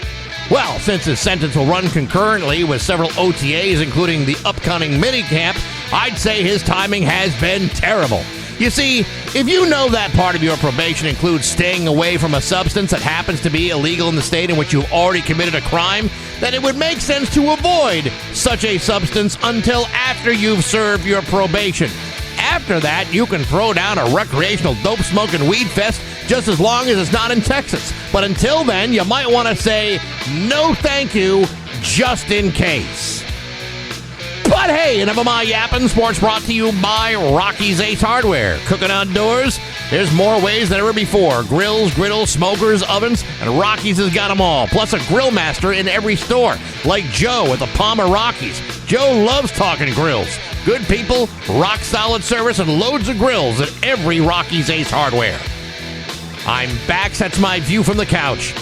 Well, since his sentence will run concurrently with several OTAs, including the upcoming minicamp, I'd say his timing has been terrible. You see, if you know that part of your probation includes staying away from a substance that happens to be illegal in the state in which you've already committed a crime, then it would make sense to avoid such a substance until after you've served your probation. After that, you can throw down a recreational dope-smoking weed fest just as long as it's not in Texas. But until then, you might want to say no thank you, just in case. But hey, enough of my yapping. Sports brought to you by Rocky's Ace Hardware. Cooking outdoors, there's more ways than ever before. Grills, griddles, smokers, ovens, and Rocky's has got them all. Plus a grill master in every store, like Joe at the Palmer Rockies. Joe loves talking grills. Good people, rock-solid service, and loads of grills at every Rocky's Ace Hardware. I'm Bax. That's my view from the couch.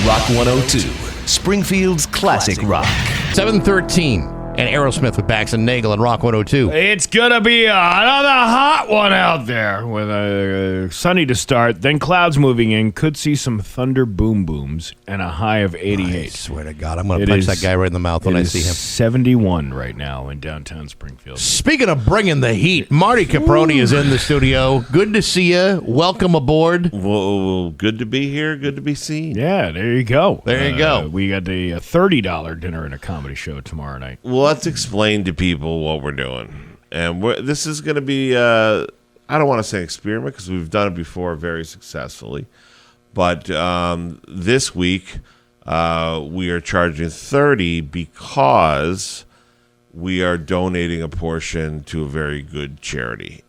Rock 102, Springfield's classic rock. 7:13. And Aerosmith with Bax and Nagle and Rock 102. It's going to be another hot one out there with a sunny to start, then clouds moving in. Could see some thunder boom booms and a high of 88. I swear to God, I'm going to punch that guy right in the mouth when I see him. 71 right now in downtown Springfield. Speaking of bringing the heat, Marty Caproni is in the studio. Good to see you. Welcome aboard. Well, good to be here. Good to be seen. Yeah, there you go. There you go. We got a $30 dinner and a comedy show tomorrow night. Well, let's explain to people what we're doing. And this is going to be, I don't want to say experiment because we've done it before very successfully. But this week, we are charging $30 because we are donating a portion to a very good charity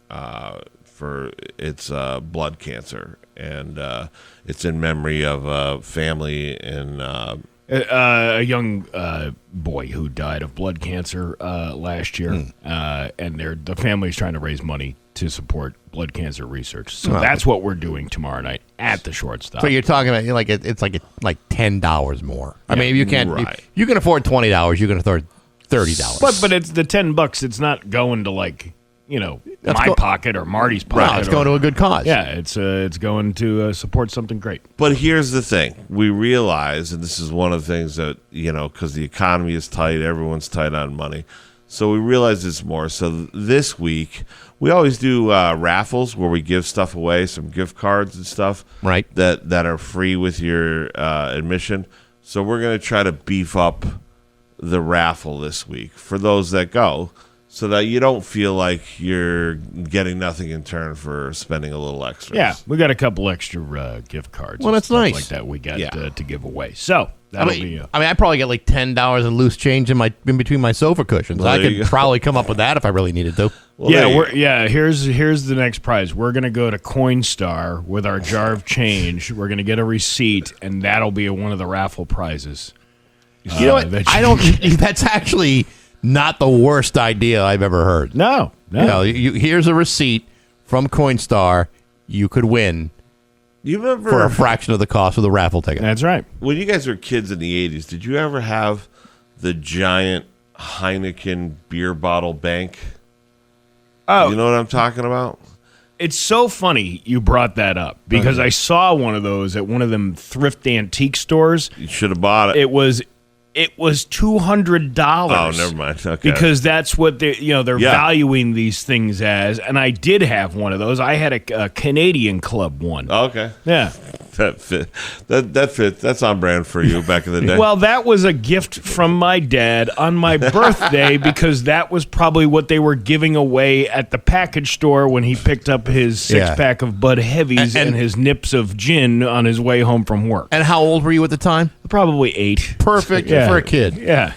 for its blood cancer. And it's in memory of a family in... a young boy who died of blood cancer last year, and the family's trying to raise money to support blood cancer research. So that's what we're doing tomorrow night at the Shortstop. So you're talking about it's like $10 more. I mean, if you can't, you can afford $20, you can afford $30. But it's the $10. It's not going to my pocket or Marty's pocket. No, it's going to a good cause. Yeah, it's going to support something great. But here's the thing. We realize, and this is one of the things that, because the economy is tight, everyone's tight on money. So we realize it's more. So this week, we always do raffles where we give stuff away, some gift cards and stuff. Right. That are free with your admission. So we're going to try to beef up the raffle this week for those that go, so that you don't feel like you're getting nothing in turn for spending a little extra. Yeah, we got a couple extra gift cards. Well, that's nice. Like that we got to give away. So that'll be. I probably get like $10 in loose change in between my sofa cushions. Well, I could probably come up with that if I really needed to. Well, Here's the next prize. We're gonna go to Coinstar with our jar of change. We're gonna get a receipt, and that'll be one of the raffle prizes. You know what? That's actually not the worst idea I've ever heard. No. Here's a receipt from Coinstar. You could win for a fraction of the cost of the raffle ticket. That's right. When you guys were kids in the 80s, did you ever have the giant Heineken beer bottle bank? Oh. You know what I'm talking about? It's so funny you brought that up because I saw one of those at one of them thrift antique stores. You should have bought it. It was $200. Oh, never mind. Okay. Because that's what they're valuing these things as. And I did have one of those. I had a Canadian Club one. Okay. Yeah. That fit. That fit. That's on brand for you back in the day. Well, that was a gift from my dad on my birthday because that was probably what they were giving away at the package store when he picked up his six-pack of Bud Heavies and his nips of gin on his way home from work. And how old were you at the time? Probably 8. Perfect for a kid. Yeah.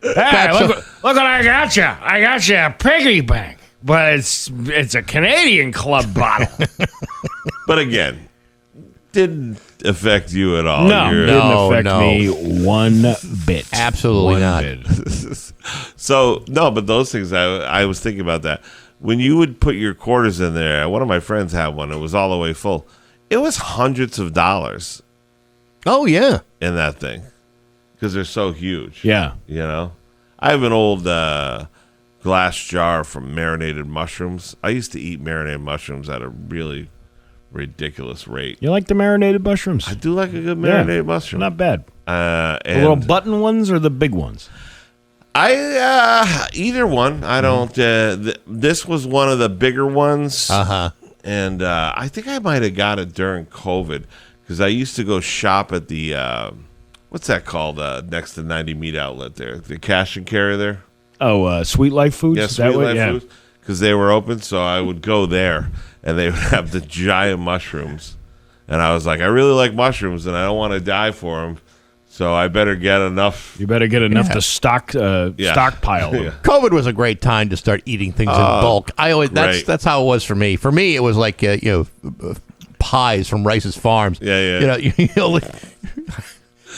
Hey, look what I got you. I got you a piggy bank, but it's a Canadian Club bottle. But again, didn't affect you at all. No, didn't affect me one bit. Absolutely not. So, no, but those things, I was thinking about that. When you would put your quarters in there, one of my friends had one. It was all the way full. It was hundreds of dollars. Oh, yeah. In that thing. Because they're so huge. Yeah. You know? I have an old glass jar from marinated mushrooms. I used to eat marinated mushrooms at a really ridiculous rate. You like the marinated mushrooms? I do like a good marinated mushroom. Not bad. And the little button ones or the big ones? Either one. I don't. This was one of the bigger ones. And I think I might have got it during COVID because I used to go shop at the what's that called? Next to 90 Meat Outlet there, the cash and carry there. Oh, Sweet Life Foods. Yeah, Sweet Life Foods. Because they were open, so I would go there, and they would have the giant mushrooms. And I was like, I really like mushrooms, and I don't want to die for them, so I better get enough. You better get enough to stockpile them. COVID was a great time to start eating things in bulk. That's how it was for me. For me, it was like pies from Rice's Farms. Yeah.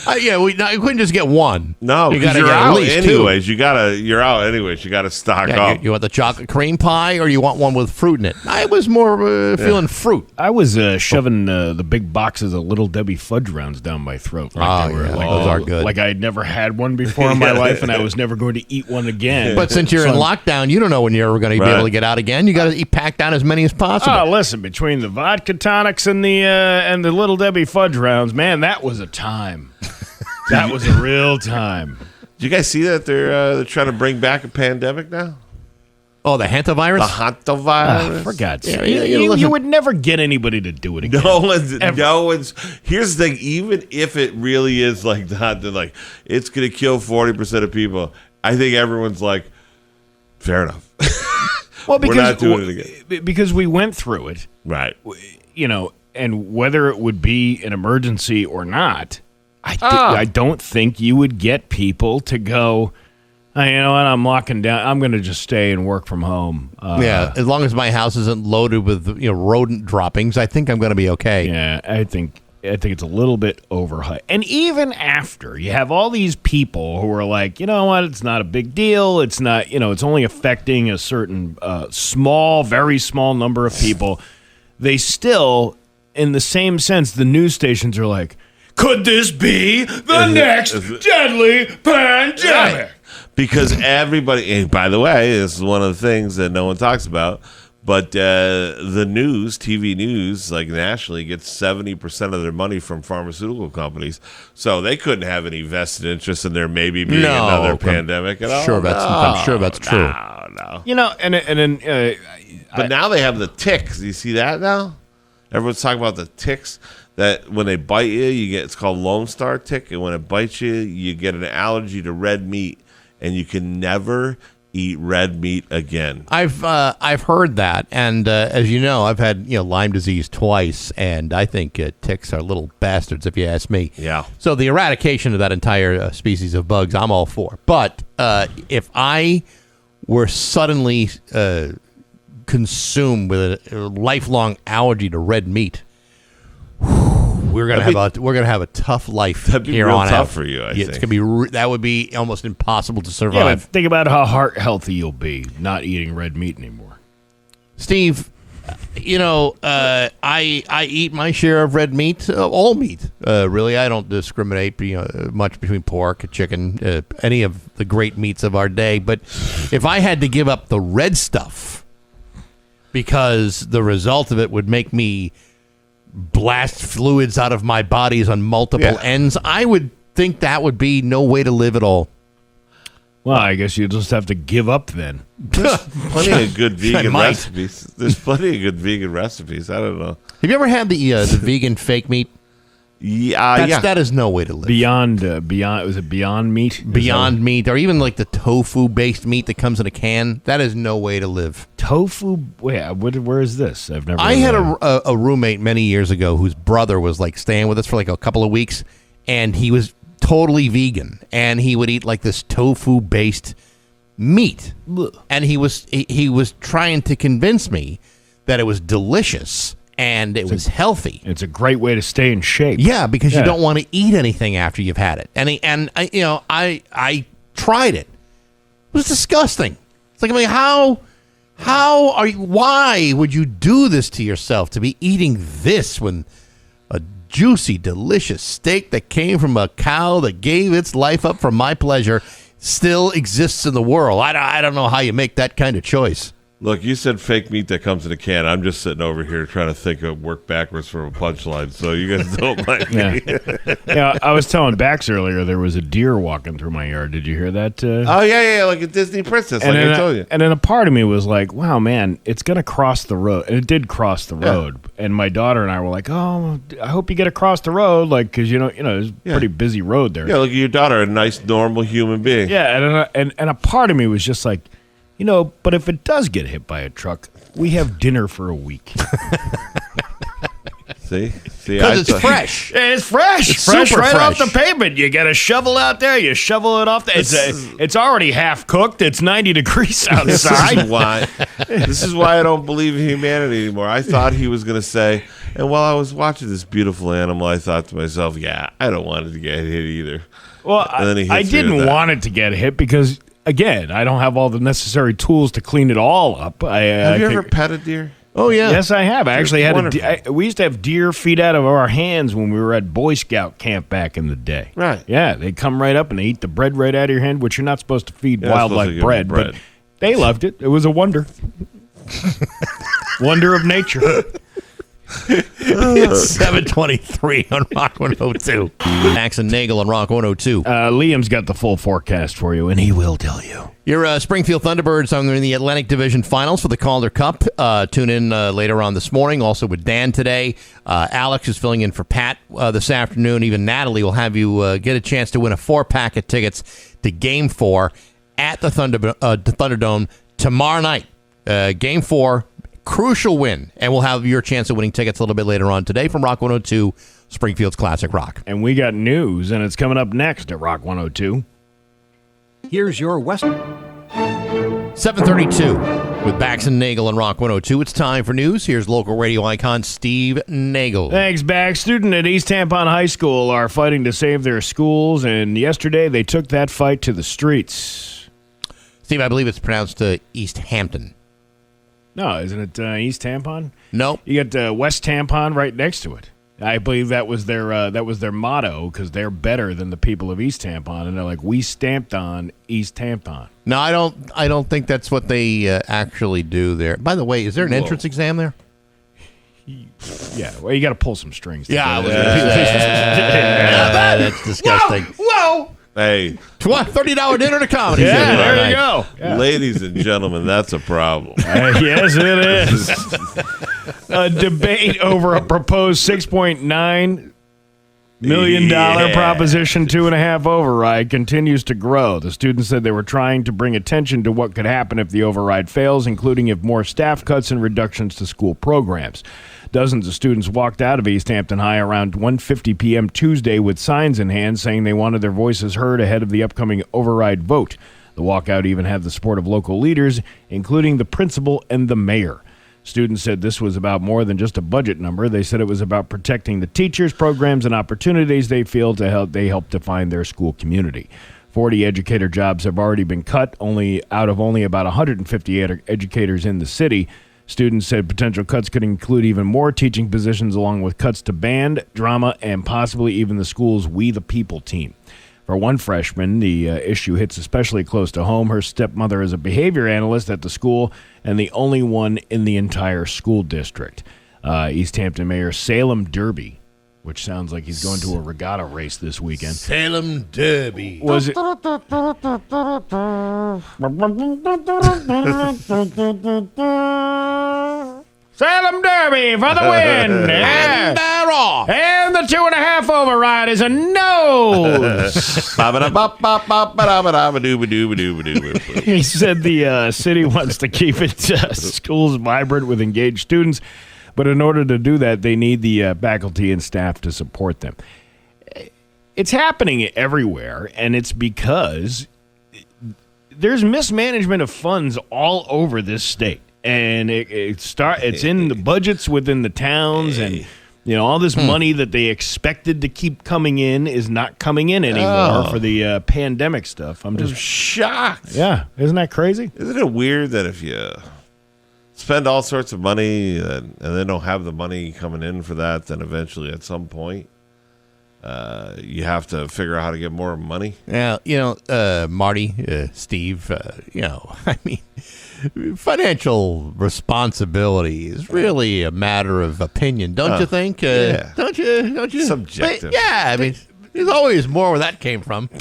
We couldn't just get one. No, you gotta you're get out at least anyways. two. You're out anyways. You got to stock up. You want the chocolate cream pie, or you want one with fruit in it? I was more feeling fruit. I was shoving the big boxes of Little Debbie fudge rounds down my throat. Those are good. Like I had never had one before in my life, and I was never going to eat one again. But since you're in lockdown, you don't know when you're ever going to be able to get out again. You got to pack down as many as possible. Oh, listen, between the vodka tonics and the Little Debbie fudge rounds, man, that was a time. That was a real time. Did you guys see that they're trying to bring back a pandemic now? Oh, the hantavirus? The hantavirus? For God's sake. You would never get anybody to do it again. No one's. Here's the thing. Even if it really is like that, like it's going to kill 40% of people, I think everyone's like, fair enough. Well, because we're not doing it again. Because we went through it. Right. And whether it would be an emergency or not, I don't think you would get people to go, you know what, I'm locking down. I'm going to just stay and work from home. As long as my house isn't loaded with rodent droppings, I think I'm going to be okay. Yeah, I think it's a little bit overhyped. And even after, you have all these people who are like, you know what, it's not a big deal. It's not, it's only affecting a certain very small number of people. They still, in the same sense, the news stations are like, could this be the next deadly pandemic? Right. Because everybody, and by the way, this is one of the things that no one talks about, but the news, TV news, like nationally, gets 70% of their money from pharmaceutical companies. So they couldn't have any vested interest in there maybe being another pandemic at all. I'm sure that's true. No. But now they have the ticks. Do you see that now? Everyone's talking about the ticks. That when they bite you, it's called Lone Star tick, and when it bites you, you get an allergy to red meat, and you can never eat red meat again. I've heard that, and as you know, I've had Lyme disease twice, and I think ticks are little bastards, if you ask me. Yeah. So the eradication of that entire species of bugs, I'm all for. But if I were suddenly consumed with a lifelong allergy to red meat, we're gonna have a tough life here on out. Tough for you, I think. It's gonna be that would be almost impossible to survive. Yeah, but think about how heart healthy you'll be not eating red meat anymore. Steve, I eat my share of red meat, all meat. Really, I don't discriminate much between pork, chicken, any of the great meats of our day. But if I had to give up the red stuff, because the result of it would make me blast fluids out of my bodies on multiple ends. I would think that would be no way to live at all. Well, I guess you just have to give up then. There's plenty of good vegan recipes. There's plenty of good vegan recipes. I don't know. Have you ever had the vegan fake meat? Yeah, that is no way to live. Beyond was it Beyond Meat? Beyond Meat, or even like the tofu-based meat that comes in a can. That is no way to live. Tofu? Where is this? I've never. I had a roommate many years ago whose brother was like staying with us for like a couple of weeks, and he was totally vegan, and he would eat like this tofu-based meat, and he was trying to convince me that it was delicious. And it was healthy. It's a great way to stay in shape. Yeah, because you don't want to eat anything after you've had it. And I tried it. It was disgusting. It's like, I mean, how are you? Why would you do this to yourself, to be eating this when a juicy, delicious steak that came from a cow that gave its life up for my pleasure still exists in the world? I don't know how you make that kind of choice. Look, you said fake meat that comes in a can. I'm just sitting over here trying to work backwards from a punchline, so you guys don't mind me. Yeah, I was telling Bax earlier there was a deer walking through my yard. Did you hear that? Oh, yeah, like a Disney princess, like I told you. And then a part of me was like, wow, man, it's going to cross the road. And it did cross the road. And my daughter and I were like, oh, I hope you get across the road, like, because, there's a pretty busy road there. Yeah, look at your daughter, a nice, normal human being. Yeah, and a part of me was just like, but if it does get hit by a truck, we have dinner for a week. See, because it's fresh. It's fresh. It's fresh super right fresh. off the pavement. You get a shovel out there. You shovel it off. It's already half cooked. It's 90 degrees outside. This is why I don't believe in humanity anymore. I thought he was going to say, and while I was watching this beautiful animal, I thought to myself, yeah, I don't want it to get hit either. Well, I didn't want it to get hit because, again, I don't have all the necessary tools to clean it all up. Have you ever pet a deer? Oh, yeah. Yes, I have. I actually had we used to have deer feed out of our hands when we were at Boy Scout camp back in the day. Right. Yeah, they come right up and they eat the bread right out of your hand, which you're not supposed to feed wildlife bread. But they loved it. It was a wonder. Wonder of nature. It's 7:23 on Rock 102. Bax and Nagle on Rock 102. Liam's got the full forecast for you, and he will tell you. Your Springfield Thunderbirds are in the Atlantic Division Finals for the Calder Cup. Tune in later on this morning. Also with Dan today. Alex is filling in for Pat this afternoon. Even Natalie will have you get a chance to win a 4-pack of tickets to Game 4 at the Thunderdome tomorrow night. Game 4. Crucial win, and we'll have your chance of winning tickets a little bit later on today from Rock 102, Springfield's Classic Rock. And we got news, and it's coming up next at Rock 102. Here's your Western. 7:32 with Bax and Nagle on Rock 102. It's time for news. Here's local radio icon Steve Nagle. Thanks, Bax. Students at East Tampon High School are fighting to save their schools, and yesterday they took that fight to the streets. Steve, I believe it's pronounced East Hampton. No, isn't it East Tampon? Nope. You got West Tampon right next to it. I believe that was their motto because they're better than the people of East Tampon, and they're like, we stamped on East Tampon. No, I don't think that's what they actually do there. By the way, is there an entrance exam there? Yeah, well, you got to pull some strings. Yeah, that's disgusting. Whoa! Hey, $30 dinner to comedy. Yeah, there you go. Yeah. Ladies and gentlemen, that's a problem. Yes, it is. A debate over a proposed $6.9 million Proposition 2.5 override continues to grow. The students said they were trying to bring attention to what could happen if the override fails, including if more staff cuts and reductions to school programs. Dozens of students walked out of East Hampton High around 1:50 p.m. Tuesday with signs in hand saying they wanted their voices heard ahead of the upcoming override vote. The walkout even had the support of local leaders, including the principal and the mayor. Students said this was about more than just a budget number. They said it was about protecting the teachers, programs, and opportunities they feel they help define their school community. 40 educator jobs have already been cut, out of about 150 educators in the city. Students said potential cuts could include even more teaching positions, along with cuts to band, drama, and possibly even the school's We the People team. For one freshman, the issue hits especially close to home. Her stepmother is a behavior analyst at the school and the only one in the entire school district. East Hampton Mayor Salem Derby, which sounds like he's going to a regatta race this weekend. Salem Derby. Was it? Salem Derby for the win. Yeah. And they're off. And the 2.5 override is a nose. He said the city wants to keep its schools vibrant with engaged students, but in order to do that, they need the faculty and staff to support them. It's happening everywhere, and it's because there's mismanagement of funds all over this state. And it's in the budgets within the towns, and all this money that they expected to keep coming in is not coming in anymore for the pandemic stuff. I'm just shocked. Yeah, isn't that crazy? Isn't it weird that if you spend all sorts of money and then don't have the money coming in for that, then eventually at some point you have to figure out how to get more money? Yeah, Marty, Steve, I mean, financial responsibility is really a matter of opinion, don't you think? Yeah. Don't you? Subjective. But, yeah, I mean, there's always more where that came from.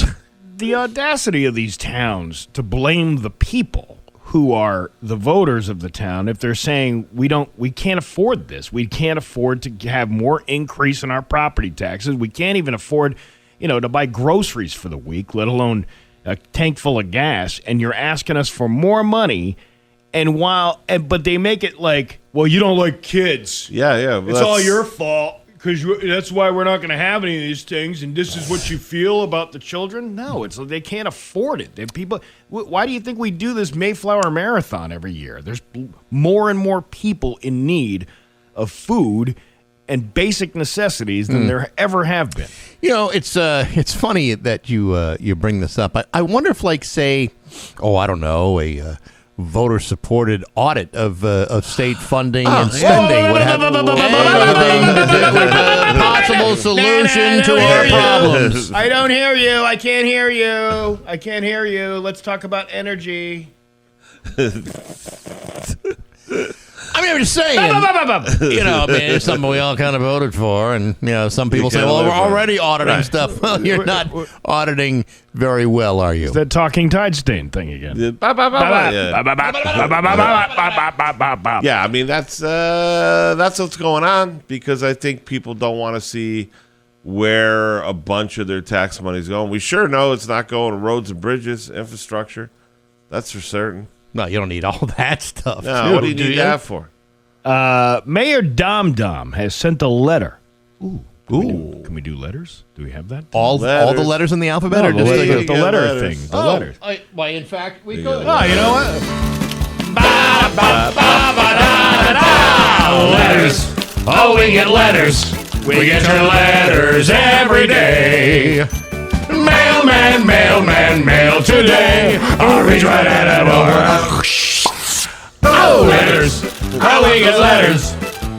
The audacity of these towns to blame the people who are the voters of the town if they're saying we can't afford this. We can't afford to have more increase in our property taxes. We can't even afford, to buy groceries for the week, let alone a tank full of gas, and you're asking us for more money, but they make it like, well, you don't like kids. Yeah. It's all your fault because that's why we're not going to have any of these things, and this is what you feel about the children. No, it's they can't afford it. Why do you think we do this Mayflower Marathon every year? There's more and more people in need of food and basic necessities than there ever have been. It's funny that you bring this up. I wonder if, like, say, I don't know, a voter-supported audit of state funding and spending would have anything to do with a possible solution to our problems. I don't hear you. I can't hear you. I can't hear you. Let's talk about energy. I mean, I'm just saying, it's something we all kind of voted for, and some people say, "Well, we're already auditing stuff." Well, you're not auditing very well, are you? It's that talking tide stain thing again. Yeah, I mean that's what's going on, because I think people don't want to see where a bunch of their tax money is going. We sure know it's not going to roads and bridges, infrastructure. That's for certain. No, you don't need all that stuff. No, what do you need that for? Mayor Dom Dom has sent a letter. Ooh. Can we do letters? Do we have that? All the letters in the alphabet? No, the letter thing. The letters. Why, in fact, we could. Oh, you know what? Letters. Oh, we get letters. We get your letters every day. Mailman, mailman, mail today. I'll reach right at it over. Oh, letters. Oh, we get letters.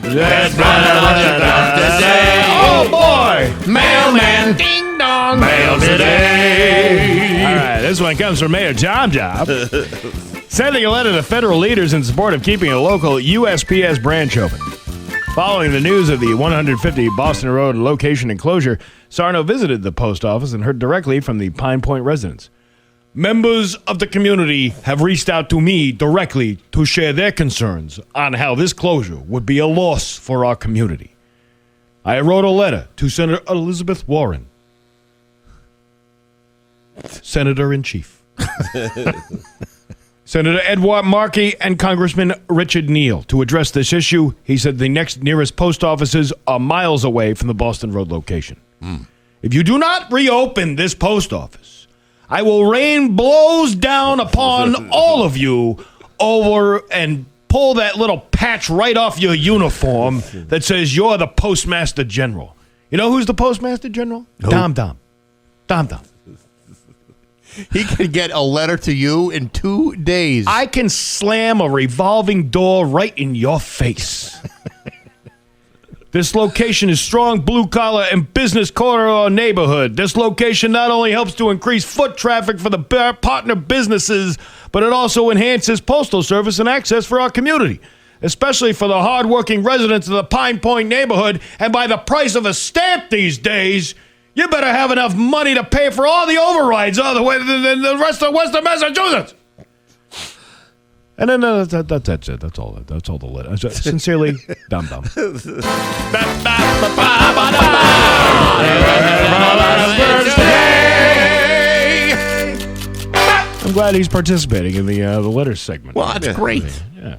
Let's today. Oh, boy. Mailman. Ding dong. Mail today. All right, this one comes from Mayor Job Job. Sending a letter to federal leaders in support of keeping a local USPS branch open. Following the news of the 150 Boston Road location and closure, Sarno visited the post office and heard directly from the Pine Point residents. Members of the community have reached out to me directly to share their concerns on how this closure would be a loss for our community. I wrote a letter to Senator Elizabeth Warren, Senator-in-Chief, Senator Edward Markey, and Congressman Richard Neal to address this issue. He said the next nearest post offices are miles away from the Boston Road location. If you do not reopen this post office, I will rain blows down upon all of you over and pull that little patch right off your uniform that says you're the Postmaster General. You know who's the Postmaster General? Who? Dom Dom. Dom Dom. He can get a letter to you in 2 days. I can slam a revolving door right in your face. This location is strong blue-collar and business corridor neighborhood. This location not only helps to increase foot traffic for the partner businesses, but it also enhances postal service and access for our community, especially for the hard-working residents of the Pine Point neighborhood. And by the price of a stamp these days, you better have enough money to pay for all the overrides all the way to the rest of Western Massachusetts. And then that's it. That's all the letter. Sincerely, Dum Dum. I'm glad he's participating in the letters segment. Well, that's great. Yeah.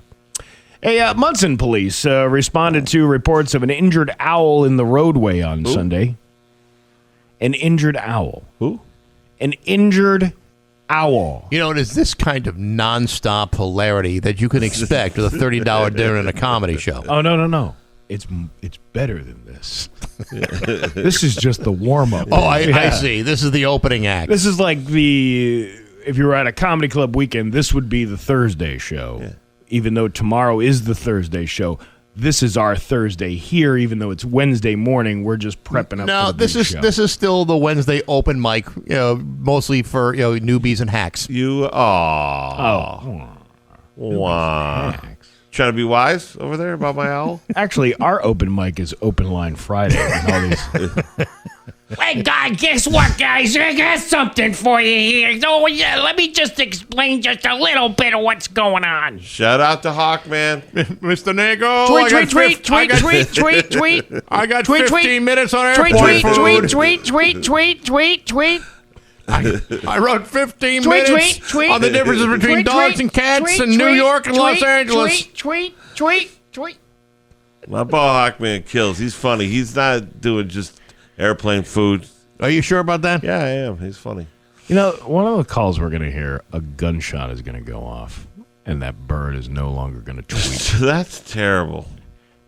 Hey, Munson police responded to reports of an injured owl in the roadway on Sunday. An injured owl. Who? An injured owl. You know, it is this kind of nonstop hilarity that you can expect with a $30 dinner and a comedy show. Oh, no. It's better than this. This is just the warm-up. Oh, I see. This is the opening act. This is like if you were at a comedy club weekend, this would be the Thursday show. Yeah. Even though tomorrow is the Thursday show, this is our Thursday here. Even though it's Wednesday morning, we're just prepping up. No, for the big show. This is still the Wednesday open mic. Mostly for newbies and hacks. Wow. Trying to be wise over there about my owl? Actually, our open mic is Open Line Friday. Hey, guys, guess what, guys? I got something for you here. Oh, yeah, let me just explain just a little bit of what's going on. Shout out to Hawkman. Mr. Nagle. Tweet. I got 15 minutes on tweet, airport food. tweet. I wrote 15 minutes on the differences between dogs and cats in New York and Los Angeles. Tweet. My ball Hawkman kills. He's funny. He's not doing just airplane food. Are you sure about that? Yeah, I am. He's funny. You know, one of the calls we're going to hear, a gunshot is going to go off, and that bird is no longer going to tweet. That's terrible.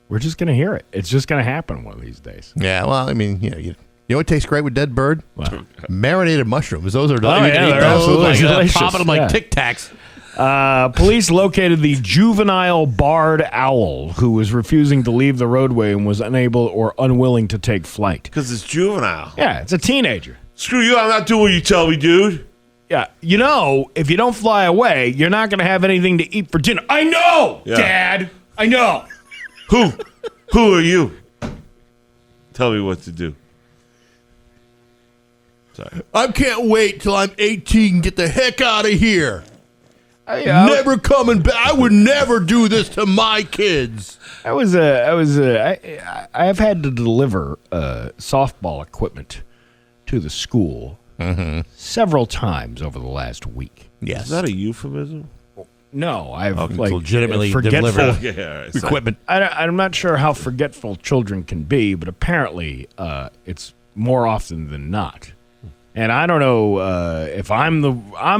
We're just going to hear it. It's just going to happen one of these days. Yeah, well, I mean, you know what tastes great with dead bird? Wow. Marinated mushrooms. Those are they're absolutely delicious. Popping them like Tic Tacs. Police located the juvenile barred owl who was refusing to leave the roadway and was unable or unwilling to take flight. Because it's juvenile. Yeah, it's a teenager. Screw you, I'm not doing what you tell me, dude. Yeah, if you don't fly away, you're not going to have anything to eat for dinner. I know, Dad. I know. Who are you? Tell me what to do. Sorry. I can't wait till I'm 18 and get the heck out of here. Never coming back. I would never do this to my kids. I have had to deliver softball equipment to the school several times over the last week. Yes. Is that a euphemism? No, I've legitimately forgetful delivered equipment. I'm not sure how forgetful children can be, but apparently it's more often than not. And I don't know if I'm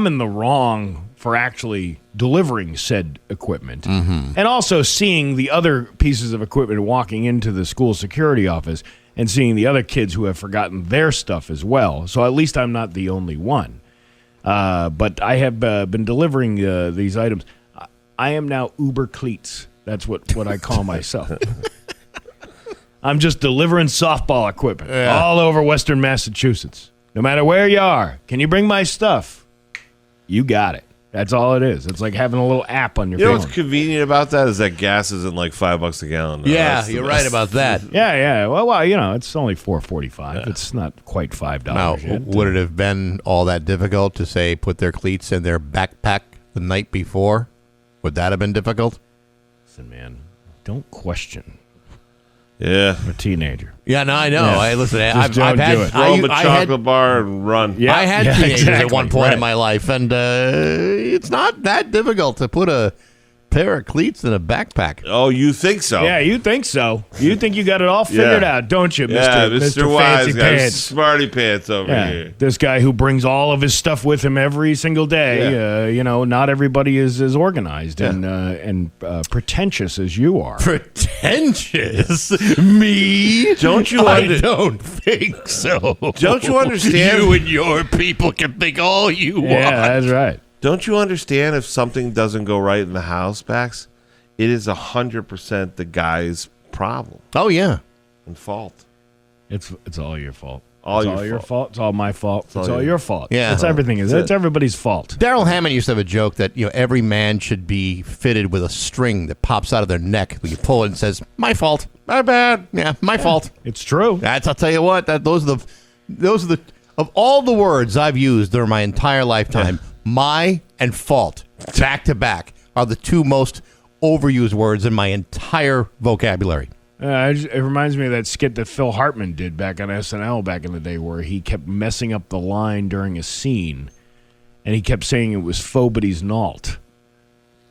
in the wrong for actually delivering said equipment, and also seeing the other pieces of equipment walking into the school security office and seeing the other kids who have forgotten their stuff as well. So at least I'm not the only one. But I have been delivering these items. I am now Uber Cleats. That's what I call myself. I'm just delivering softball equipment all over Western Massachusetts. No matter where you are, can you bring my stuff? You got it. That's all it is. It's like having a little app on your phone. You know what's convenient about that is that gas isn't like $5 a gallon. Yeah, you're right about that. Yeah. Well, it's only $4.45. Yeah. It's not quite $5 now, yet. Would it have been all that difficult to, say, put their cleats in their backpack the night before? Would that have been difficult? Listen, man, don't question. Yeah. I'm a teenager. Yeah, no, I know. Yeah. I've had throw them a chocolate bar and run. Yeah, I had teenagers at one point in my life, and it's not that difficult to put a pair of cleats in a backpack. Oh, you think so? Yeah, you think so. You think you got it all figured out, don't you, Mr. Yeah, Mr. Wise Fancy got Pants? Smarty Pants over here. This guy who brings all of his stuff with him every single day. Not everybody is as organized and pretentious as you are. Pretentious? Me? Don't you? I don't think so. Don't you understand? You and your people can think all you want. Yeah, that's right. Don't you understand if something doesn't go right in the house, Bax, it is 100% the guy's problem. Oh, yeah. and fault. It's all your fault. All it's your all your fault. fault. It's all my fault. It's all your fault. Yeah. It's everything. It's everybody's fault. Daryl Hammond used to have a joke that every man should be fitted with a string that pops out of their neck when you pull it and says, "My fault, my bad, yeah, my fault." It's true. I'll tell you what. Those are the of all the words I've used during my entire lifetime, my and fault back to back are the two most overused words in my entire vocabulary. It reminds me of that skit that Phil Hartman did back on SNL back in the day where he kept messing up the line during a scene, and he kept saying it was Fobity's Nault.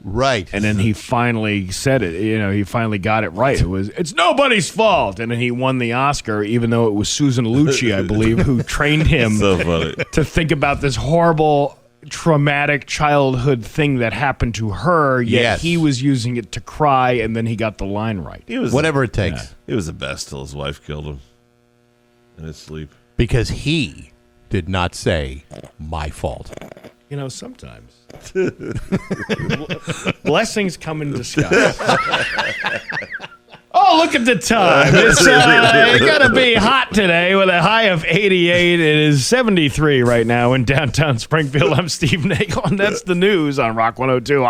Right. And then he finally said it. He finally got it right. It's nobody's fault. And then he won the Oscar, even though it was Susan Lucci, I believe, who trained him to think about this horrible, traumatic childhood thing that happened to her, yet he was using it to cry, and then he got the line right. Whatever it takes. Yeah. He was the best till his wife killed him in his sleep. Because he did not say, "My fault." Sometimes. Blessings come in disguise. Oh, look at the time. It's going to be hot today with a high of 88. It is 73 right now in downtown Springfield. I'm Steve Nagle, and that's the news on Rock 102.